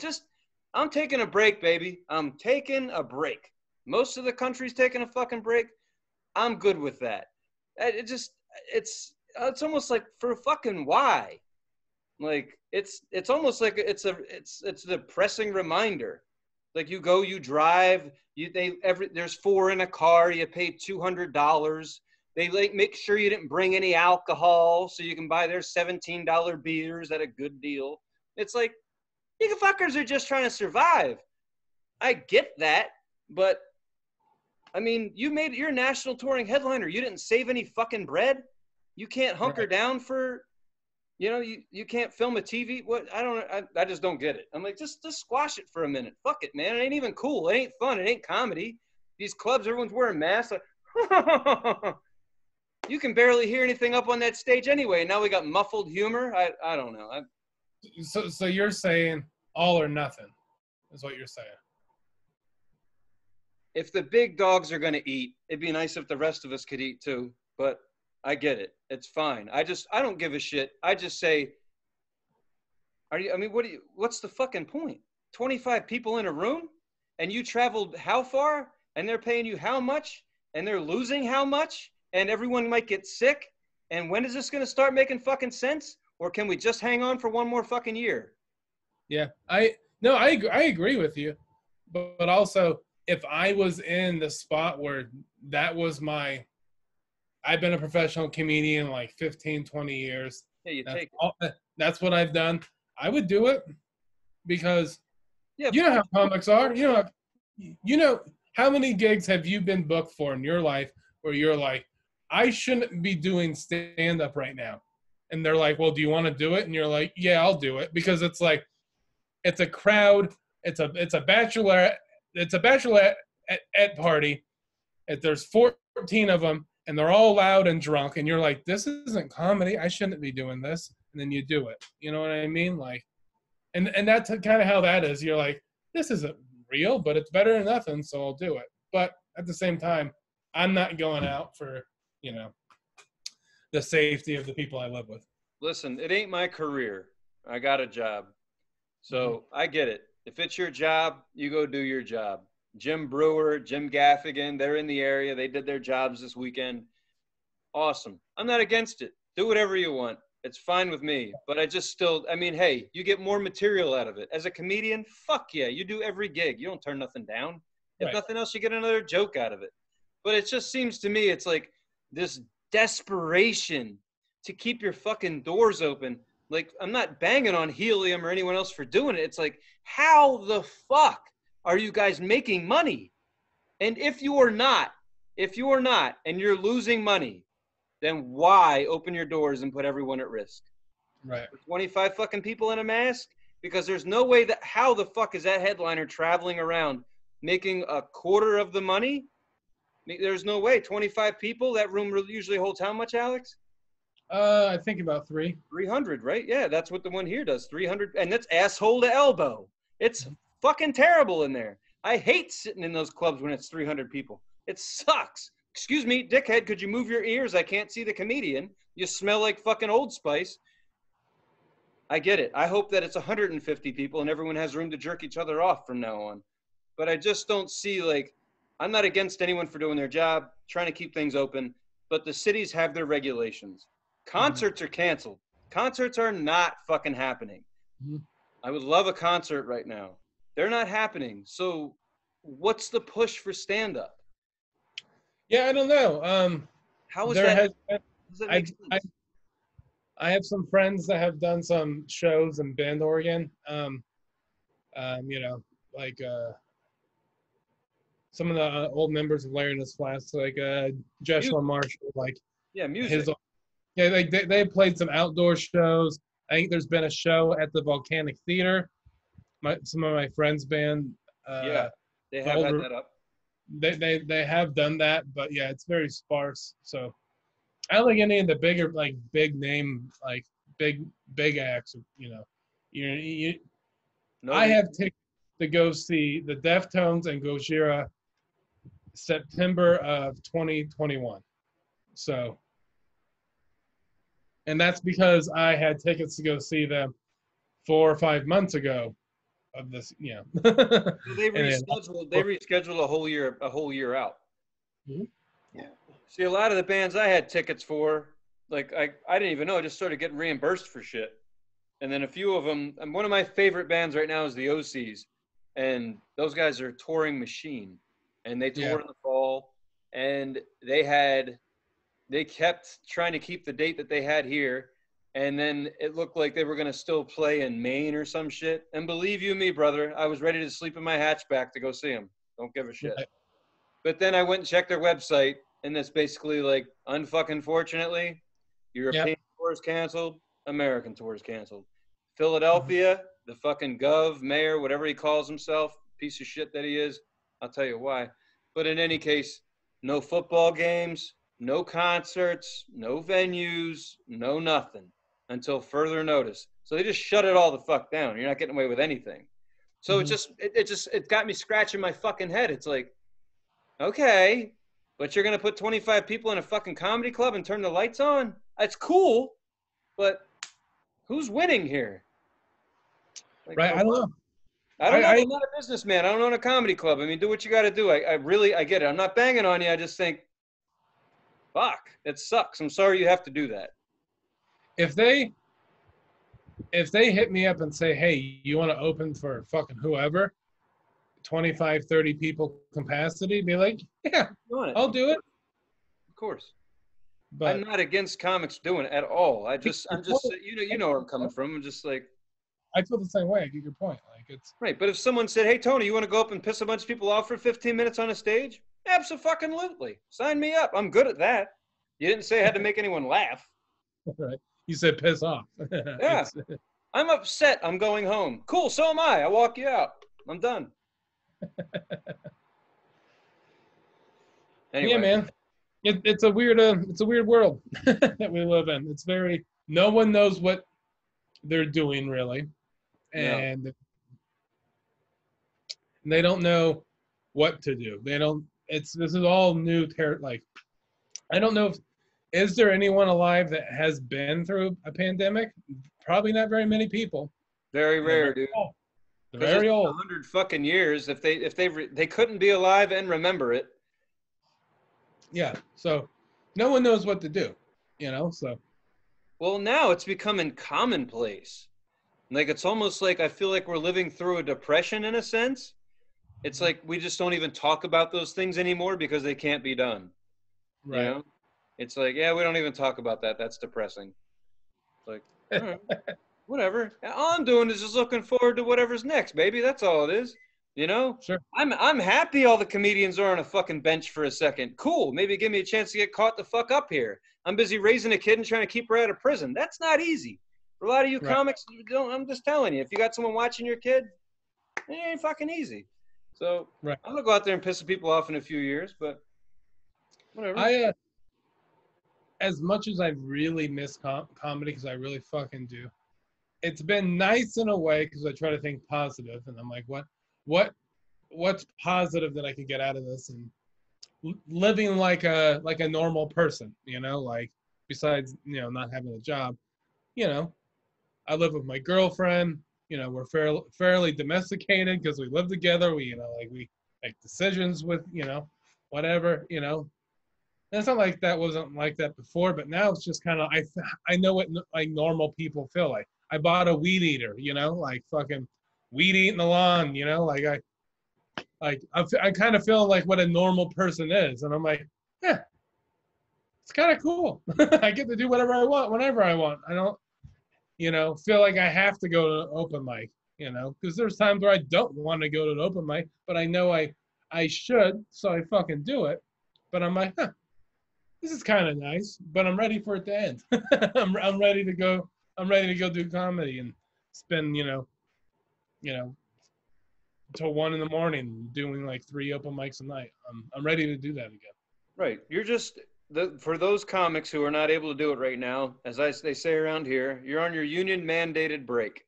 A: I'm taking a break, baby. I'm taking a break. Most of the country's taking a fucking break. I'm good with that. It's almost like for fucking why? Like it's almost like it's a depressing reminder. Like you drive, there's 4 in a car, you pay $200. They make sure you didn't bring any alcohol so you can buy their $17 beers at a good deal. It's like, you fuckers are just trying to survive. I get that, but I mean, you're a national touring headliner. You didn't save any fucking bread. You can't hunker down for, you can't film a TV. What? I just don't get it. I'm like, just squash it for a minute. Fuck it, man. It ain't even cool. It ain't fun. It ain't comedy. These clubs, everyone's wearing masks. Like, you can barely hear anything up on that stage anyway. Now we got muffled humor. I don't know.
B: So you're saying all or nothing is what you're saying.
A: If the big dogs are going to eat, it'd be nice if the rest of us could eat too, but I get it. It's fine. I don't give a shit. I just say, what's the fucking point? 25 people in a room and you traveled how far and they're paying you how much and they're losing how much and everyone might get sick. And when is this going to start making fucking sense? Or can we just hang on for one more fucking year?
B: Yeah, I agree with you, but also if I was in the spot where that was I've been a professional comedian like 15, 20 years. Yeah, that's what I've done. I would do it because you know how comics are. You know how many gigs have you been booked for in your life where you're like, I shouldn't be doing stand-up right now. And they're like, well, do you want to do it? And you're like, yeah, I'll do it. Because it's like, it's a crowd. It's a bachelorette party. There's 14 of them, and they're all loud and drunk. And you're like, this isn't comedy. I shouldn't be doing this. And then you do it. You know what I mean? Like, and that's kind of how that is. You're like, this isn't real, but it's better than nothing, so I'll do it. But at the same time, I'm not going out for, the safety of the people I live with.
A: Listen, it ain't my career. I got a job. So I get it. If it's your job, you go do your job. Jim Brewer, Jim Gaffigan, they're in the area. They did their jobs this weekend. Awesome. I'm not against it. Do whatever you want. It's fine with me. But hey, you get more material out of it. As a comedian, fuck yeah. You do every gig. You don't turn nothing down. If nothing else, you get another joke out of it. But it just seems to me it's like this desperation to keep your fucking doors open. Like, I'm not banging on Helium or anyone else for doing it. It's like, how the fuck are you guys making money? And if you are not, and you're losing money, then why open your doors and put everyone at risk?
B: Right.
A: For 25 fucking people in a mask? Because there's no way how the fuck is that headliner traveling around making a quarter of the money? There's no way. 25 people, that room usually holds how much, Alex?
B: I think about 3.
A: 300, right? Yeah, that's what the one here does. 300, and that's asshole to elbow. It's fucking terrible in there. I hate sitting in those clubs when it's 300 people. It sucks. Excuse me, dickhead, could you move your ears? I can't see the comedian. You smell like fucking Old Spice. I get it. I hope that it's 150 people and everyone has room to jerk each other off from now on. But I just don't see, like, I'm not against anyone for doing their job, trying to keep things open, but the cities have their regulations. Concerts are canceled. Concerts are not fucking happening. I would love a concert right now. They're not happening. So what's the push for stand-up?
B: Yeah, I don't know.
A: How is
B: There
A: that?
B: has been,
A: Does that make sense?
B: I have some friends that have done some shows in Bend, Oregon. You know, like some of the old members of Larry and his Class, like Joshua Marshall, like
A: Yeah, music.
B: his. Yeah, like they played some outdoor shows. I think there's been a show at the Volcanic Theater. Some of my friends' band.
A: Yeah, they have had that up.
B: They have done that, but yeah, it's very sparse. So I don't think any of the bigger, like big name, like big acts. You know,
A: No,
B: I have tickets to go see the Deftones and Gojira September of 2021. So, and that's because I had tickets to go see them 4 or 5 months ago of this, you know.
A: So they rescheduled a whole year out.
B: Mm-hmm.
A: Yeah. See, a lot of the bands I had tickets for, like I didn't even know, I just started getting reimbursed for shit. And then a few of them, and one of my favorite bands right now is the OCs, and those guys are a touring machine, and they toured in the fall, and they kept trying to keep the date that they had here, and then it looked like they were going to still play in Maine or some shit. And believe you me, brother, I was ready to sleep in my hatchback to go see them. Don't give a shit. Right. But then I went and checked their website, and it's basically like, unfucking fortunately, European tours canceled, American tours canceled. Philadelphia, the fucking gov, mayor, whatever he calls himself, piece of shit that he is, I'll tell you why. But in any case, no football games, no concerts, no venues, no nothing until further notice. So they just shut it all the fuck down. You're not getting away with anything. So it got me scratching my fucking head. It's like, okay, but you're going to put 25 people in a fucking comedy club and turn the lights on? That's cool, but who's winning here? Like,
B: right, I don't know.
A: I don't know. I'm not a businessman. I don't own a comedy club. I mean, do what you got to do. I get it. I'm not banging on you. I just think, fuck, it sucks. I'm sorry you have to do that.
B: If they hit me up and say, hey, you want to open for fucking whoever, 25, 30 people capacity, be like, yeah, I'll do it.
A: Of course. But I'm not against comics doing it at all. I'm just you know where I'm coming from. I'm just like,
B: I feel the same way. I get your point. Like, it's
A: right. But if someone said, hey, Tony, you want to go up and piss a bunch of people off for 15 minutes on a stage? Abso-fucking-lutely. Sign me up. I'm good at that. You didn't say I had to make anyone laugh.
B: Right. You said piss off.
A: Yeah. I'm upset. I'm going home. Cool. So am I. I'll walk you out. I'm done. Anyway.
B: Yeah, man. It's a weird world that we live in. It's very, no one knows what they're doing really. And they don't know what to do. This is all new like, I don't know is there anyone alive that has been through a pandemic? Probably not very many people.
A: Very rare, dude.
B: They're very old.
A: 100 fucking years. If they couldn't be alive and remember it.
B: Yeah. So no one knows what to do, you know, so.
A: Well, now it's becoming commonplace. Like, it's almost like I feel like we're living through a depression in a sense. It's like we just don't even talk about those things anymore because they can't be done.
B: Right.
A: You know? It's like, yeah, we don't even talk about that. That's depressing. It's like, all right, whatever. All I'm doing is just looking forward to whatever's next, baby. That's all it is. You know?
B: Sure.
A: I'm happy all the comedians are on a fucking bench for a second. Cool. Maybe give me a chance to get caught the fuck up here. I'm busy raising a kid and trying to keep her out of prison. That's not easy. For a lot of you comics, I'm just telling you, if you got someone watching your kid, it ain't fucking easy. So I'm gonna go out there and piss some people off in a few years, but whatever.
B: as much as I really miss comedy, because I really fucking do, it's been nice in a way because I try to think positive, and I'm like, what's positive that I could get out of this, and living like a normal person, like besides not having a job, you know, I live with my girlfriend. We're fairly domesticated because we live together. We make decisions with whatever. And it's not like that wasn't like that before, but now it's just kind of I know what like normal people feel like. I bought a weed eater, like fucking weed eating the lawn, I kind of feel like what a normal person is, and I'm like, yeah, it's kind of cool. I get to do whatever I want whenever I want. I don't, feel like I have to go to an open mic, because there's times where I don't want to go to an open mic, but I know I should, so I fucking do it. But I'm like, this is kind of nice, but I'm ready for it to end. I'm ready to go. I'm ready to go do comedy and spend, until 1 a.m. doing like 3 open mics a night. I'm ready to do that again.
A: Right. You're just for those comics who are not able to do it right now, they say around here, you're on your union mandated break.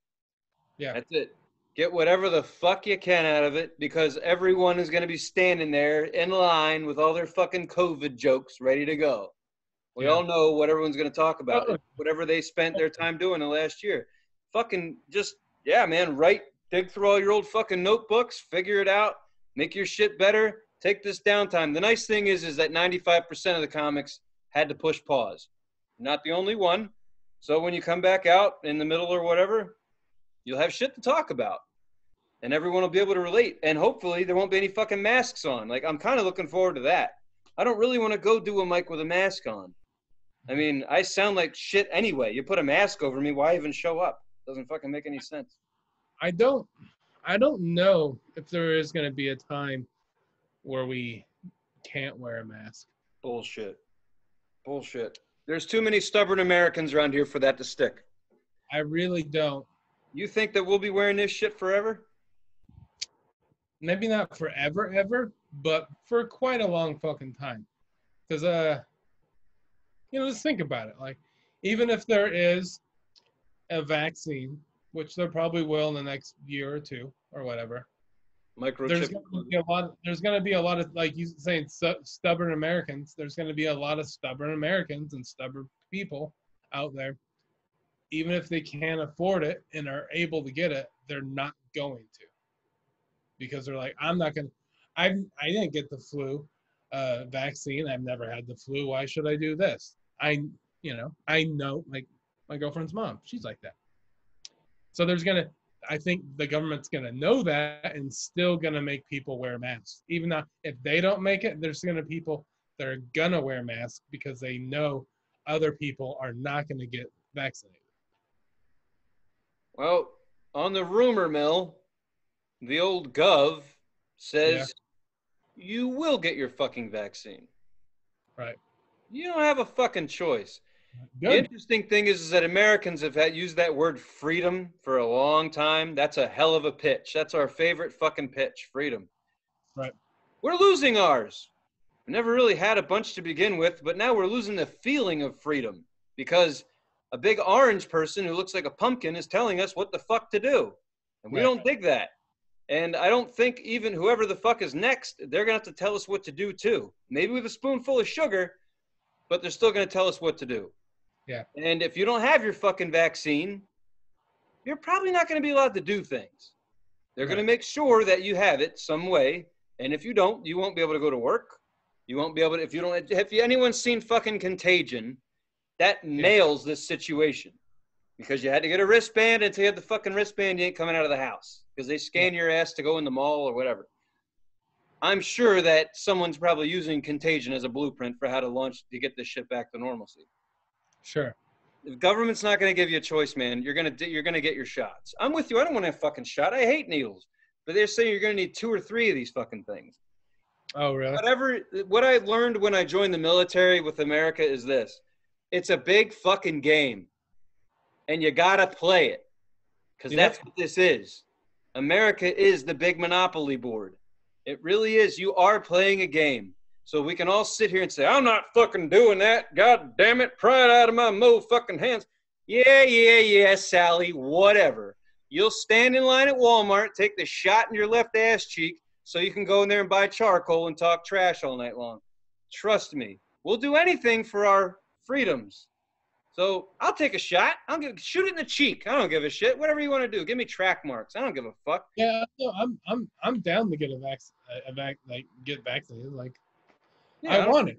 B: Yeah.
A: That's it. Get whatever the fuck you can out of it, because everyone is going to be standing there in line with all their fucking COVID jokes ready to go. We all know what everyone's going to talk about. Whatever they spent their time doing the last year. Fucking just, yeah, man, dig through all your old fucking notebooks, figure it out, make your shit better, take this downtime. The nice thing is that 95% of the comics had to push pause. Not the only one. So when you come back out in the middle or whatever, you'll have shit to talk about. And everyone will be able to relate. And hopefully there won't be any fucking masks on. Like, I'm kind of looking forward to that. I don't really want to go do a mic with a mask on. I mean, I sound like shit anyway. You put a mask over me, why even show up? Doesn't fucking make any sense.
B: I don't know if there is going to be a time where we can't wear a mask.
A: Bullshit. There's too many stubborn Americans around here for that to stick.
B: I really don't.
A: You think that we'll be wearing this shit forever?
B: Maybe not forever, ever, but for quite a long fucking time. Because, just think about it. Like, even if there is a vaccine, which there probably will in the next year or two or whatever, there's going to be a lot of, like you saying, stubborn Americans. There's going to be a lot of stubborn Americans and stubborn people out there. Even if they can't afford it and are able to get it, they're not going to. Because they're like, I'm not going to, I didn't get the flu vaccine. I've never had the flu. Why should I do this? I know, like my girlfriend's mom, she's like that. So I think the government's going to know that and still going to make people wear masks. Even though if they don't make it, there's going to be people that are going to wear masks because they know other people are not going to get vaccinated.
A: Well, on the rumor mill, the old gov says you will get your fucking vaccine.
B: Right.
A: You don't have a fucking choice.
B: Good.
A: The interesting thing is that Americans have used that word freedom for a long time. That's a hell of a pitch. That's our favorite fucking pitch, freedom.
B: Right.
A: We're losing ours. We never really had a bunch to begin with, but now we're losing the feeling of freedom because a big orange person who looks like a pumpkin is telling us what the fuck to do. And we don't dig that. And I don't think even whoever the fuck is next, they're going to have to tell us what to do too. Maybe with a spoonful of sugar, but they're still going to tell us what to do.
B: Yeah.
A: And if you don't have your fucking vaccine, you're probably not going to be allowed to do things. They're going to make sure that you have it some way. And if you don't, you won't be able to go to work. You won't be able to, if anyone's seen fucking Contagion, that nails this situation. Because you had to get a wristband, until you had the fucking wristband, you ain't coming out of the house. Because they scan your ass to go in the mall or whatever. I'm sure that someone's probably using Contagion as a blueprint for how to get this shit back to normalcy.
B: Sure.
A: The government's not going to give you a choice, man. You're gonna get your shots. I'm with you. I don't want a fucking shot. I hate needles. But they're saying you're going to need 2 or 3 of these fucking things.
B: Oh, really?
A: What I learned when I joined the military with America is this. It's a big fucking game. And you got to play it. Because that's what this is. America is the big monopoly board. It really is. You are playing a game. So we can all sit here and say, I'm not fucking doing that. God damn it. Pry it out of my fucking hands. Yeah, Sally, whatever. You'll stand in line at Walmart, take the shot in your left ass cheek so you can go in there and buy charcoal and talk trash all night long. Trust me. We'll do anything for our freedoms. So I'll take a shot. Shoot it in the cheek. I don't give a shit. Whatever you want to do. Give me track marks. I don't give a fuck.
B: Yeah, no, I'm down to get get vaccinated. Like, yeah, I want it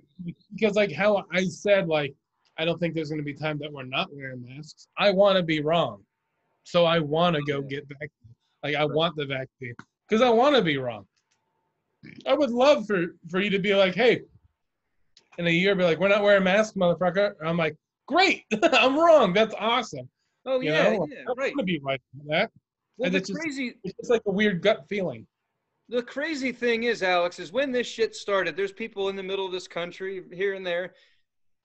B: because, like, how I said, like, I don't think there's going to be time that we're not wearing masks. I want to be wrong, so I want to go get vaccinated. Like, I want the vaccine because I want to be wrong. I would love for you to be like, hey, in a year, be like, we're not wearing masks, motherfucker. I'm like, great, I'm wrong. That's awesome.
A: Oh, yeah, right.
B: I want to be right on that.
A: Well,
B: it's just like a weird gut feeling.
A: The crazy thing is, Alex, is when this shit started, there's people in the middle of this country, here and there,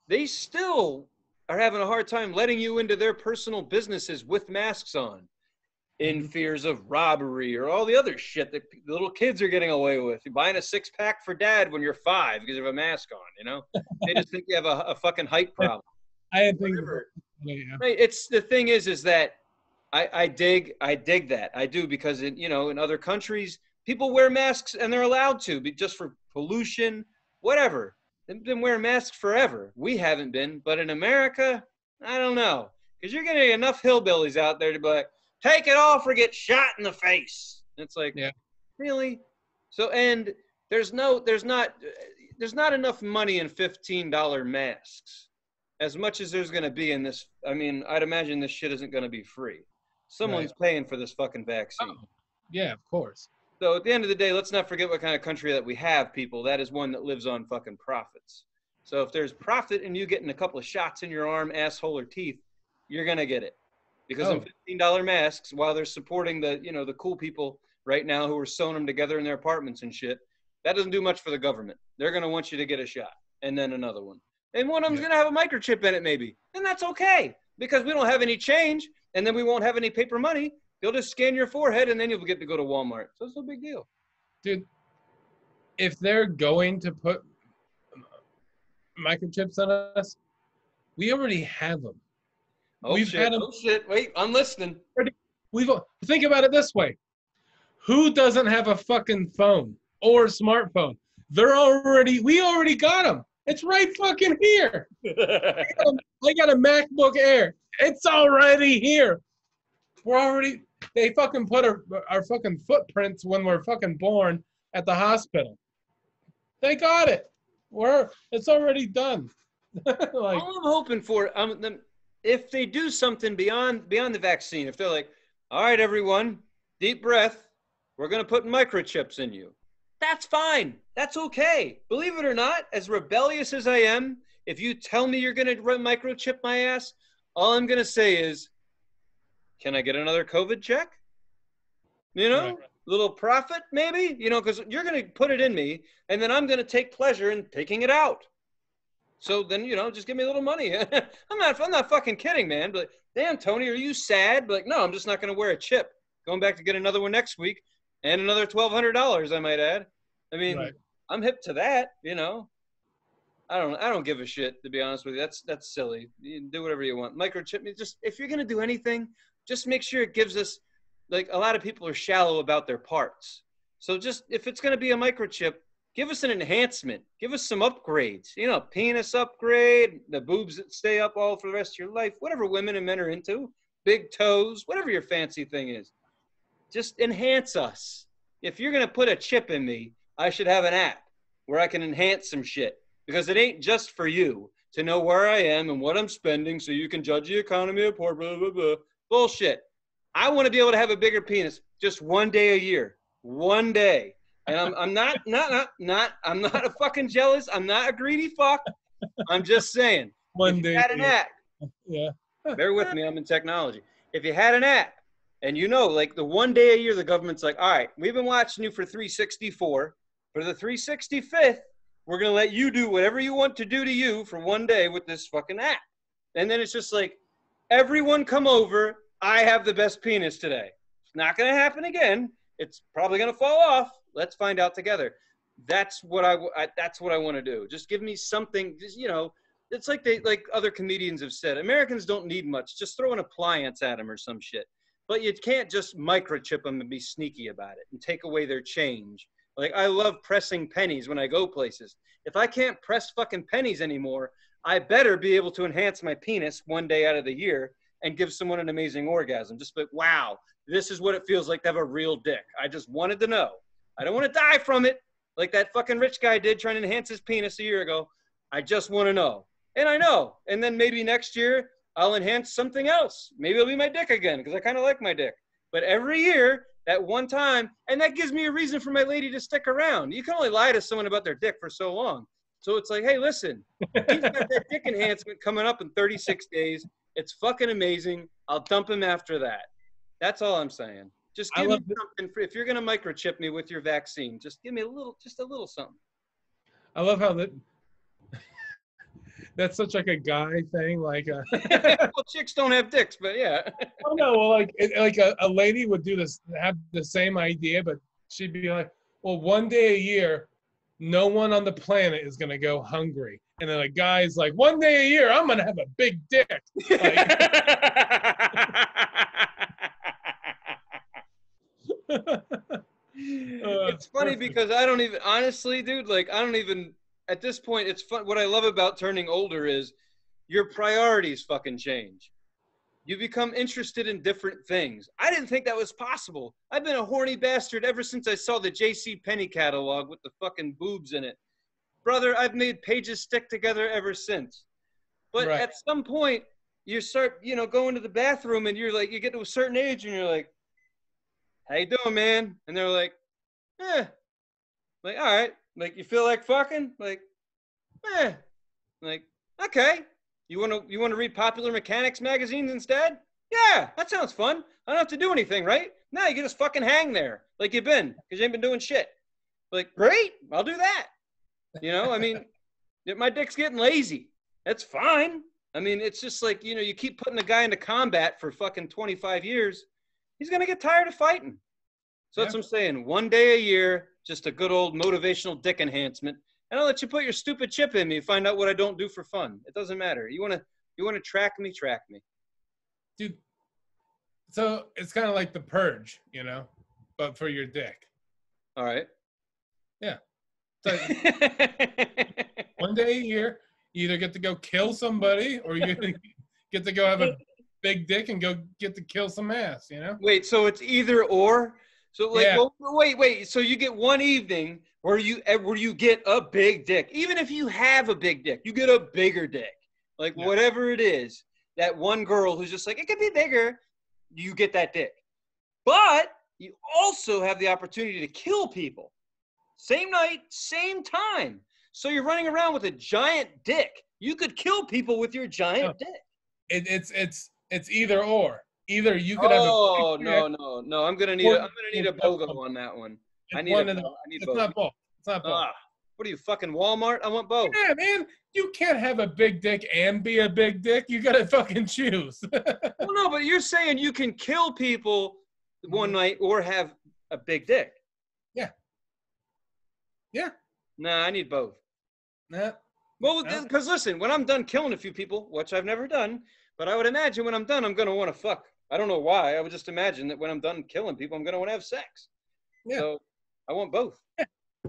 A: they still are having a hard time letting you into their personal businesses with masks on, in fears of robbery or all the other shit that the little kids are getting away with. You're buying a 6-pack for dad when you're 5 because you have a mask on, you know? They just think you have a fucking height problem.
B: I think
A: right. It's the thing is that I dig that. I do, because in other countries, people wear masks and they're allowed to, just for pollution, whatever. They've been wearing masks forever. We haven't been, but in America, I don't know. Because you're getting enough hillbillies out there to be like, take it off or get shot in the face. And it's like, yeah, really? So, and there's not enough money in $15 masks, as much as there's going to be in this. I mean, I'd imagine this shit isn't going to be free. Someone's paying for this fucking vaccine.
B: Oh, yeah, of course.
A: So at the end of the day, let's not forget what kind of country that we have, people. That is one that lives on fucking profits. So if there's profit in you getting a couple of shots in your arm, asshole, or teeth, you're going to get it. Because in $15 masks, while they're supporting the cool people right now who are sewing them together in their apartments and shit, that doesn't do much for the government. They're going to want you to get a shot and then another one. And one of them's going to have a microchip in it maybe. And that's okay, because we don't have any change, and then we won't have any paper money. They'll just scan your forehead, and then you'll get to go to Walmart. So it's no big deal.
B: Dude, if they're going to put microchips on us, we already have them.
A: Oh, shit. Wait, I'm listening.
B: Think about it this way. Who doesn't have a fucking phone or smartphone? We already got them. It's right fucking here. I got a MacBook Air. It's already here. They fucking put our fucking footprints when we're fucking born at the hospital. They got it. It's already done.
A: All I'm hoping for, if they do something beyond the vaccine, if they're like, all right, everyone, deep breath, we're going to put microchips in you. That's fine. That's okay. Believe it or not, as rebellious as I am, if you tell me you're going to microchip my ass, all I'm going to say is, can I get another COVID check? Little profit maybe, because you're going to put it in me, and then I'm going to take pleasure in taking it out. So then, just give me a little money. I'm not fucking kidding, man. But damn, Tony, are you sad? But like, no, I'm just not going to wear a chip. Going back to get another one next week, and another $1,200, I might add. I mean, I'm hip to that. I don't give a shit, to be honest with you. That's silly. You can do whatever you want. Microchip, if you're going to do anything, just make sure it gives us, like, a lot of people are shallow about their parts. So just, if it's going to be a microchip, give us an enhancement. Give us some upgrades. Penis upgrade, the boobs that stay up all for the rest of your life, whatever women and men are into, big toes, whatever your fancy thing is. Just enhance us. If you're going to put a chip in me, I should have an app where I can enhance some shit, because it ain't just for you to know where I am and what I'm spending so you can judge the economy of poor, blah, blah, blah. Bullshit. I want to be able to have a bigger penis just one day a year. One day. And I'm not a fucking jealous. I'm not a greedy fuck. I'm just saying.
B: One day.
A: If you had an app.
B: Yeah.
A: Bear with me. I'm in technology. If you had an app, and like the one day a year, the government's like, all right, we've been watching you for 364. For the 365th, we're going to let you do whatever you want to do to you for one day with this fucking app. And then it's just like, everyone come over. I have the best penis today. It's not going to happen again. It's probably going to fall off. Let's find out together. that's what that's what I want to do. Just give me something, just, you know, it's like other comedians have said, Americans don't need much. Just throw an appliance at them or some shit. But you can't just microchip them and be sneaky about it and take away their change. Like, I love pressing pennies when I go places. If I can't press fucking pennies anymore, I better be able to enhance my penis one day out of the year and give someone an amazing orgasm. Just like, wow, this is what it feels like to have a real dick. I just wanted to know. I don't want to die from it like that fucking rich guy did trying to enhance his penis a year ago. I just want to know. And I know. And then maybe next year I'll enhance something else. Maybe it'll be my dick again because I kind of like my dick. But every year, that one time, and that gives me a reason for my lady to stick around. You can only lie to someone about their dick for so long. So it's like, hey, listen, he's got that dick enhancement coming up in 36 days. It's fucking amazing. I'll dump him after that. That's all I'm saying. Just give me something. If you're going to microchip me with your vaccine, just give me a little something.
B: I love how that's such like a guy thing. Like,
A: well, chicks don't have dicks, but yeah.
B: Oh no, well, like a lady would do this, have the same idea, but she'd be like, well, one day a year, no one on the planet is gonna go hungry, and then a guy's like, one day a year, I'm gonna have a big dick. Like,
A: it's funny because I don't even, honestly, dude, like, I don't even, at this point, it's fun. What I love about turning older is your priorities fucking change. You become interested in different things. I didn't think that was possible. I've been a horny bastard ever since I saw the J.C. Penney catalog with the fucking boobs in it. Brother, I've made pages stick together ever since. But
B: right.
A: At some point, you start, you know, going to the bathroom and you're like, you get to a certain age and you're like, how you doing, man? And they're like, like, all right. Like, you feel like fucking? Like, like, okay. You want to read Popular Mechanics magazines instead? Yeah, that sounds fun. I don't have to do anything, right? No, you can just fucking hang there like you've been because you ain't been doing shit. Like, great, I'll do that. You know, I mean, my dick's getting lazy. That's fine. I mean, it's just like, you know, you keep putting a guy into combat for fucking 25 years, he's going to get tired of fighting. So that's what I'm saying. One day a year, just a good old motivational dick enhancement. And I'll let you put your stupid chip in me and find out what I don't do for fun. It doesn't matter. You want to track me,
B: dude. So it's kind of like the purge, you know, but for your dick.
A: All right.
B: Yeah. So one day a year, you either get to go kill somebody or you get to go have a big dick and go get to kill some ass, you know?
A: Wait, so it's either or? So like, well, wait. So you get one evening where you get a big dick. Even if you have a big dick, you get a bigger dick. Like whatever it is, that one girl who's just like, it could be bigger, you get that dick. But you also have the opportunity to kill people. Same night, same time. So you're running around with a giant dick. You could kill people with your giant dick.
B: It's either or. Either you could have a
A: no. I'm gonna need a BOGO on that one. I need both.
B: It's not both. It's not both.
A: What are you, fucking Walmart? I want both.
B: Yeah, man. You can't have a big dick and be a big dick. You gotta fucking choose.
A: Well, no, but you're saying you can kill people one night or have a big dick.
B: Yeah. Yeah.
A: Nah, I need both.
B: Nah.
A: Well, because listen, when I'm done killing a few people, which I've never done, but I would imagine when I'm done, I'm going to want to fuck. I don't know why. I would just imagine that when I'm done killing people, I'm going to want to have sex. Yeah. So I want both.
B: Yeah.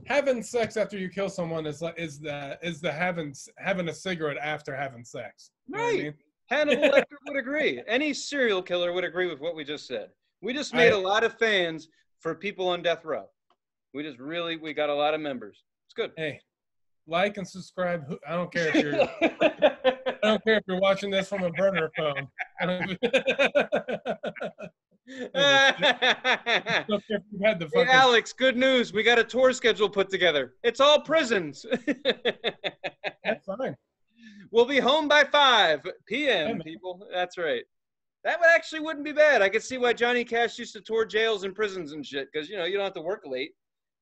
B: Having sex after you kill someone is the having a cigarette after having sex. You
A: right. I mean? Hannibal Lecter would agree. Any serial killer would agree with what we just said. We just made a lot of fans for people on death row. We got a lot of members. It's good.
B: Hey, like and subscribe. I don't care if you're watching this from a burner phone.
A: Hey, Alex, good news. We got a tour schedule put together. It's all prisons.
B: That's fine.
A: We'll be home by 5 p.m., people. That's right. That actually wouldn't be bad. I could see why Johnny Cash used to tour jails and prisons and shit, because, you know, you don't have to work late.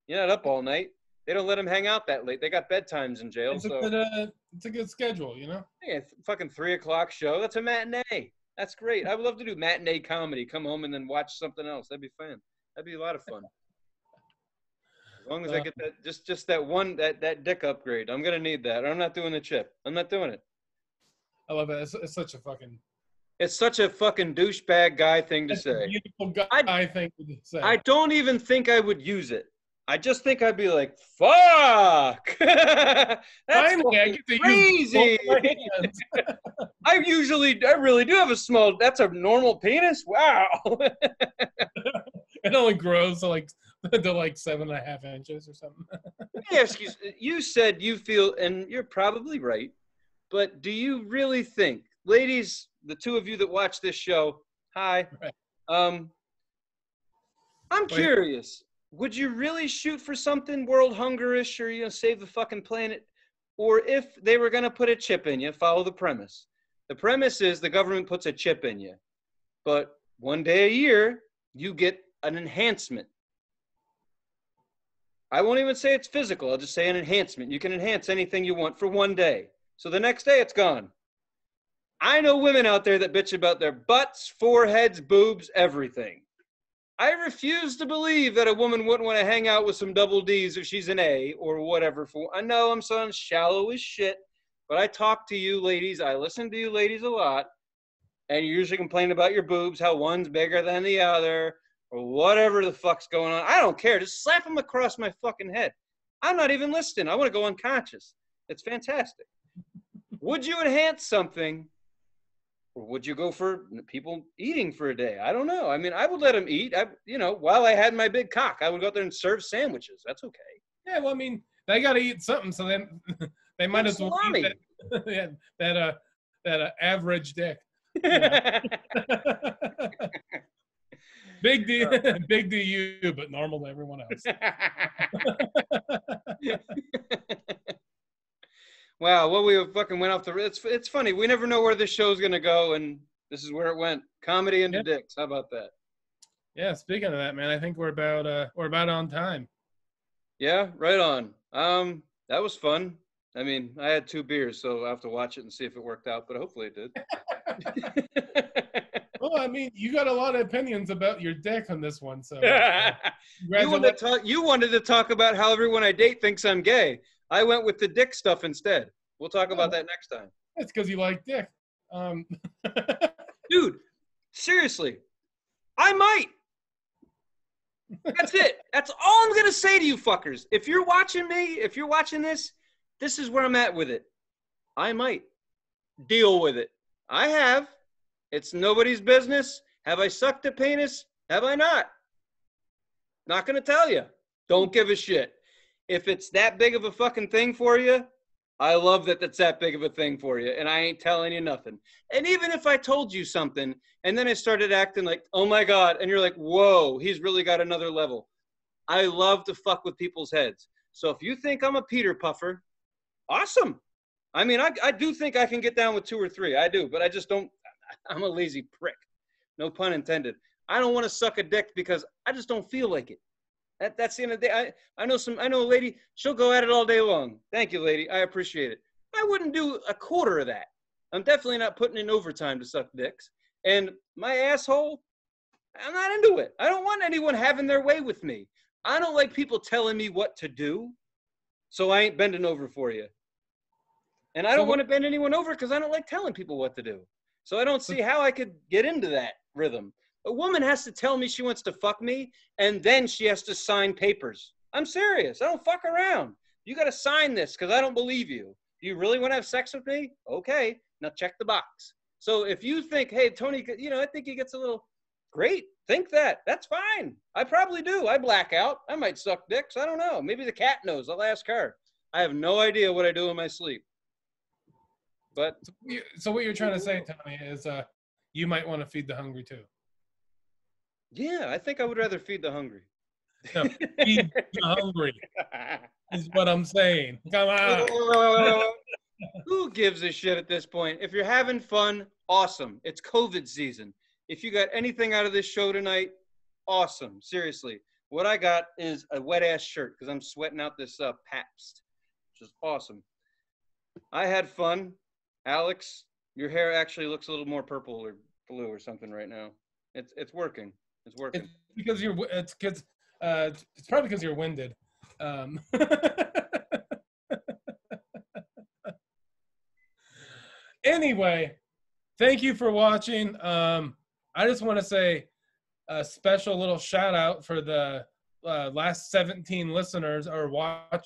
A: You're not up all night. They don't let them hang out that late. They got bedtimes in jail.
B: It's a good schedule, you know?
A: Yeah, fucking 3 o'clock show. That's a matinee. That's great. I would love to do matinee comedy. Come home and then watch something else. That'd be fun. That'd be a lot of fun. As long as I get that, just that one, that dick upgrade. I'm going to need that. I'm not doing the chip. I'm not doing it.
B: I love it. It's such a fucking...
A: It's such a fucking douchebag guy thing to say.
B: Beautiful guy thing to say.
A: I don't even think I would use it. I just think I'd be like, fuck. That's
B: finally, I get to
A: crazy.
B: Use both my hands.
A: I really do have a small, that's a normal penis? Wow.
B: It only grows to like 7.5 inches or something.
A: Yes, you said you feel, and you're probably right, but do you really think, ladies, the two of you that watch this show, hi, I'm curious. Would you really shoot for something world hunger-ish or, save the fucking planet? Or if they were going to put a chip in you, follow the premise. The premise is the government puts a chip in you. But one day a year, you get an enhancement. I won't even say it's physical. I'll just say an enhancement. You can enhance anything you want for one day. So the next day, it's gone. I know women out there that bitch about their butts, foreheads, boobs, everything. I refuse to believe that a woman wouldn't want to hang out with some double D's if she's an A or whatever. I know I'm so shallow as shit, but I talk to you ladies. I listen to you ladies a lot, and you usually complain about your boobs, how one's bigger than the other, or whatever the fuck's going on. I don't care. Just slap them across my fucking head. I'm not even listening. I want to go unconscious. It's fantastic. Would you enhance something? Or would you go for people eating for a day? I don't know. I mean, I would let them eat. While I had my big cock, I would go out there and serve sandwiches. That's okay.
B: Yeah, well, I mean, they got to eat something, so then they might as well eat that average dick. Big D, big to you, but normal to everyone else.
A: Wow, well, we fucking went off the... It's funny. We never know where this show's going to go, and this is where it went. Comedy into dicks. How about that?
B: Yeah, speaking of that, man, I think we're about on time.
A: Yeah, right on. That was fun. I mean, I had 2 beers, so I'll have to watch it and see if it worked out, but hopefully it did.
B: Well, I mean, you got a lot of opinions about your dick on this one, so...
A: You wanted to talk about how everyone I date thinks I'm gay. I went with the dick stuff instead. We'll talk about that next time.
B: That's because you like dick.
A: Dude, seriously, I might. That's it. That's all I'm going to say to you fuckers. If you're watching this, this is where I'm at with it. I might deal with it. I have. It's nobody's business. Have I sucked a penis? Have I not? Not going to tell you. Don't give a shit. If it's that big of a fucking thing for you, I love that that's that big of a thing for you, and I ain't telling you nothing. And even if I told you something, and then I started acting like, oh my God, and you're like, whoa, he's really got another level. I love to fuck with people's heads. So if you think I'm a Peter Puffer, awesome. I mean, I do think I can get down with 2 or 3. I do, but I just don't. I'm a lazy prick. No pun intended. I don't want to suck a dick because I just don't feel like it. That's the end of the day. I know a lady, she'll go at it all day long. Thank you, lady. I appreciate it. I wouldn't do a quarter of that. I'm definitely not putting in overtime to suck dicks. And my asshole, I'm not into it. I don't want anyone having their way with me. I don't like people telling me what to do, so I ain't bending over for you. And I don't want to bend anyone over because I don't like telling people what to do. So I don't see how I could get into that rhythm. A woman has to tell me she wants to fuck me, and then she has to sign papers. I'm serious. I don't fuck around. You got to sign this because I don't believe you. Do you really want to have sex with me? Okay. Now check the box. So if you think, hey, Tony, I think he gets a little, great. Think that. That's fine. I probably do. I black out. I might suck dicks. I don't know. Maybe the cat knows. I'll ask her. I have no idea what I do in my sleep. But
B: so what you're trying to say, Tony, is you might want to feed the hungry too.
A: Yeah, I think I would rather feed the hungry.
B: No, feed the hungry is what I'm saying. Come on.
A: Who gives a shit at this point? If you're having fun, awesome. It's COVID season. If you got anything out of this show tonight, awesome. Seriously. What I got is a wet-ass shirt because I'm sweating out this Pabst, which is awesome. I had fun. Alex, your hair actually looks a little more purple or blue or something right now. It's working. It's working.
B: It's probably because you're winded. Um, anyway, thank you for watching. I just want to say a special little shout out for the last 17 listeners or watch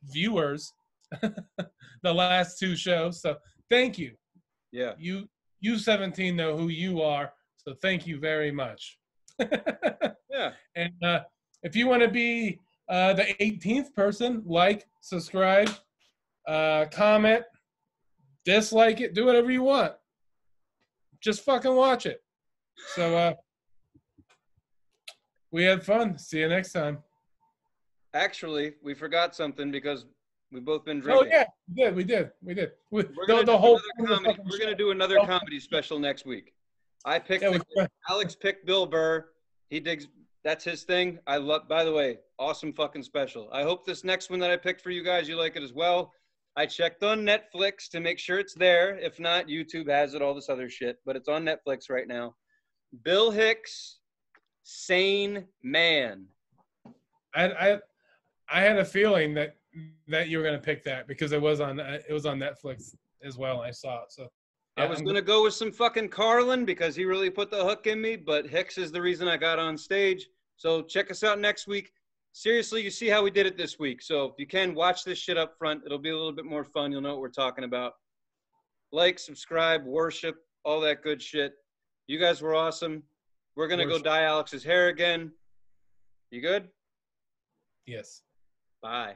B: viewers, the last 2 shows. So thank you.
A: Yeah.
B: You 17 know who you are. So thank you very much.
A: Yeah.
B: And if you want to be the 18th person, like, subscribe, comment, dislike it, do whatever you want. Just fucking watch it. So we had fun. See you next time.
A: Actually, we forgot something because we've both been
B: Oh
A: drinking.
B: yeah, we did.
A: We're gonna do another comedy special next week. I picked Alex picked Bill Burr. He digs. That's his thing. I love. By the way, awesome fucking special. I hope this next one that I picked for you guys, you like it as well. I checked on Netflix to make sure it's there. If not, YouTube has it. All this other shit, but it's on Netflix right now. Bill Hicks, Sane Man.
B: I had a feeling that you were gonna pick that because it was on Netflix as well. I saw it. So
A: yeah, I was gonna go with some fucking Carlin because he really put the hook in me, but Hicks is the reason I got on stage. So check us out next week. Seriously, you see how we did it this week. So if you can, watch this shit up front. It'll be a little bit more fun. You'll know what we're talking about. Like, subscribe, worship, all that good shit. You guys were awesome. We're gonna go dye Alex's hair again. You good?
B: Yes.
A: Bye.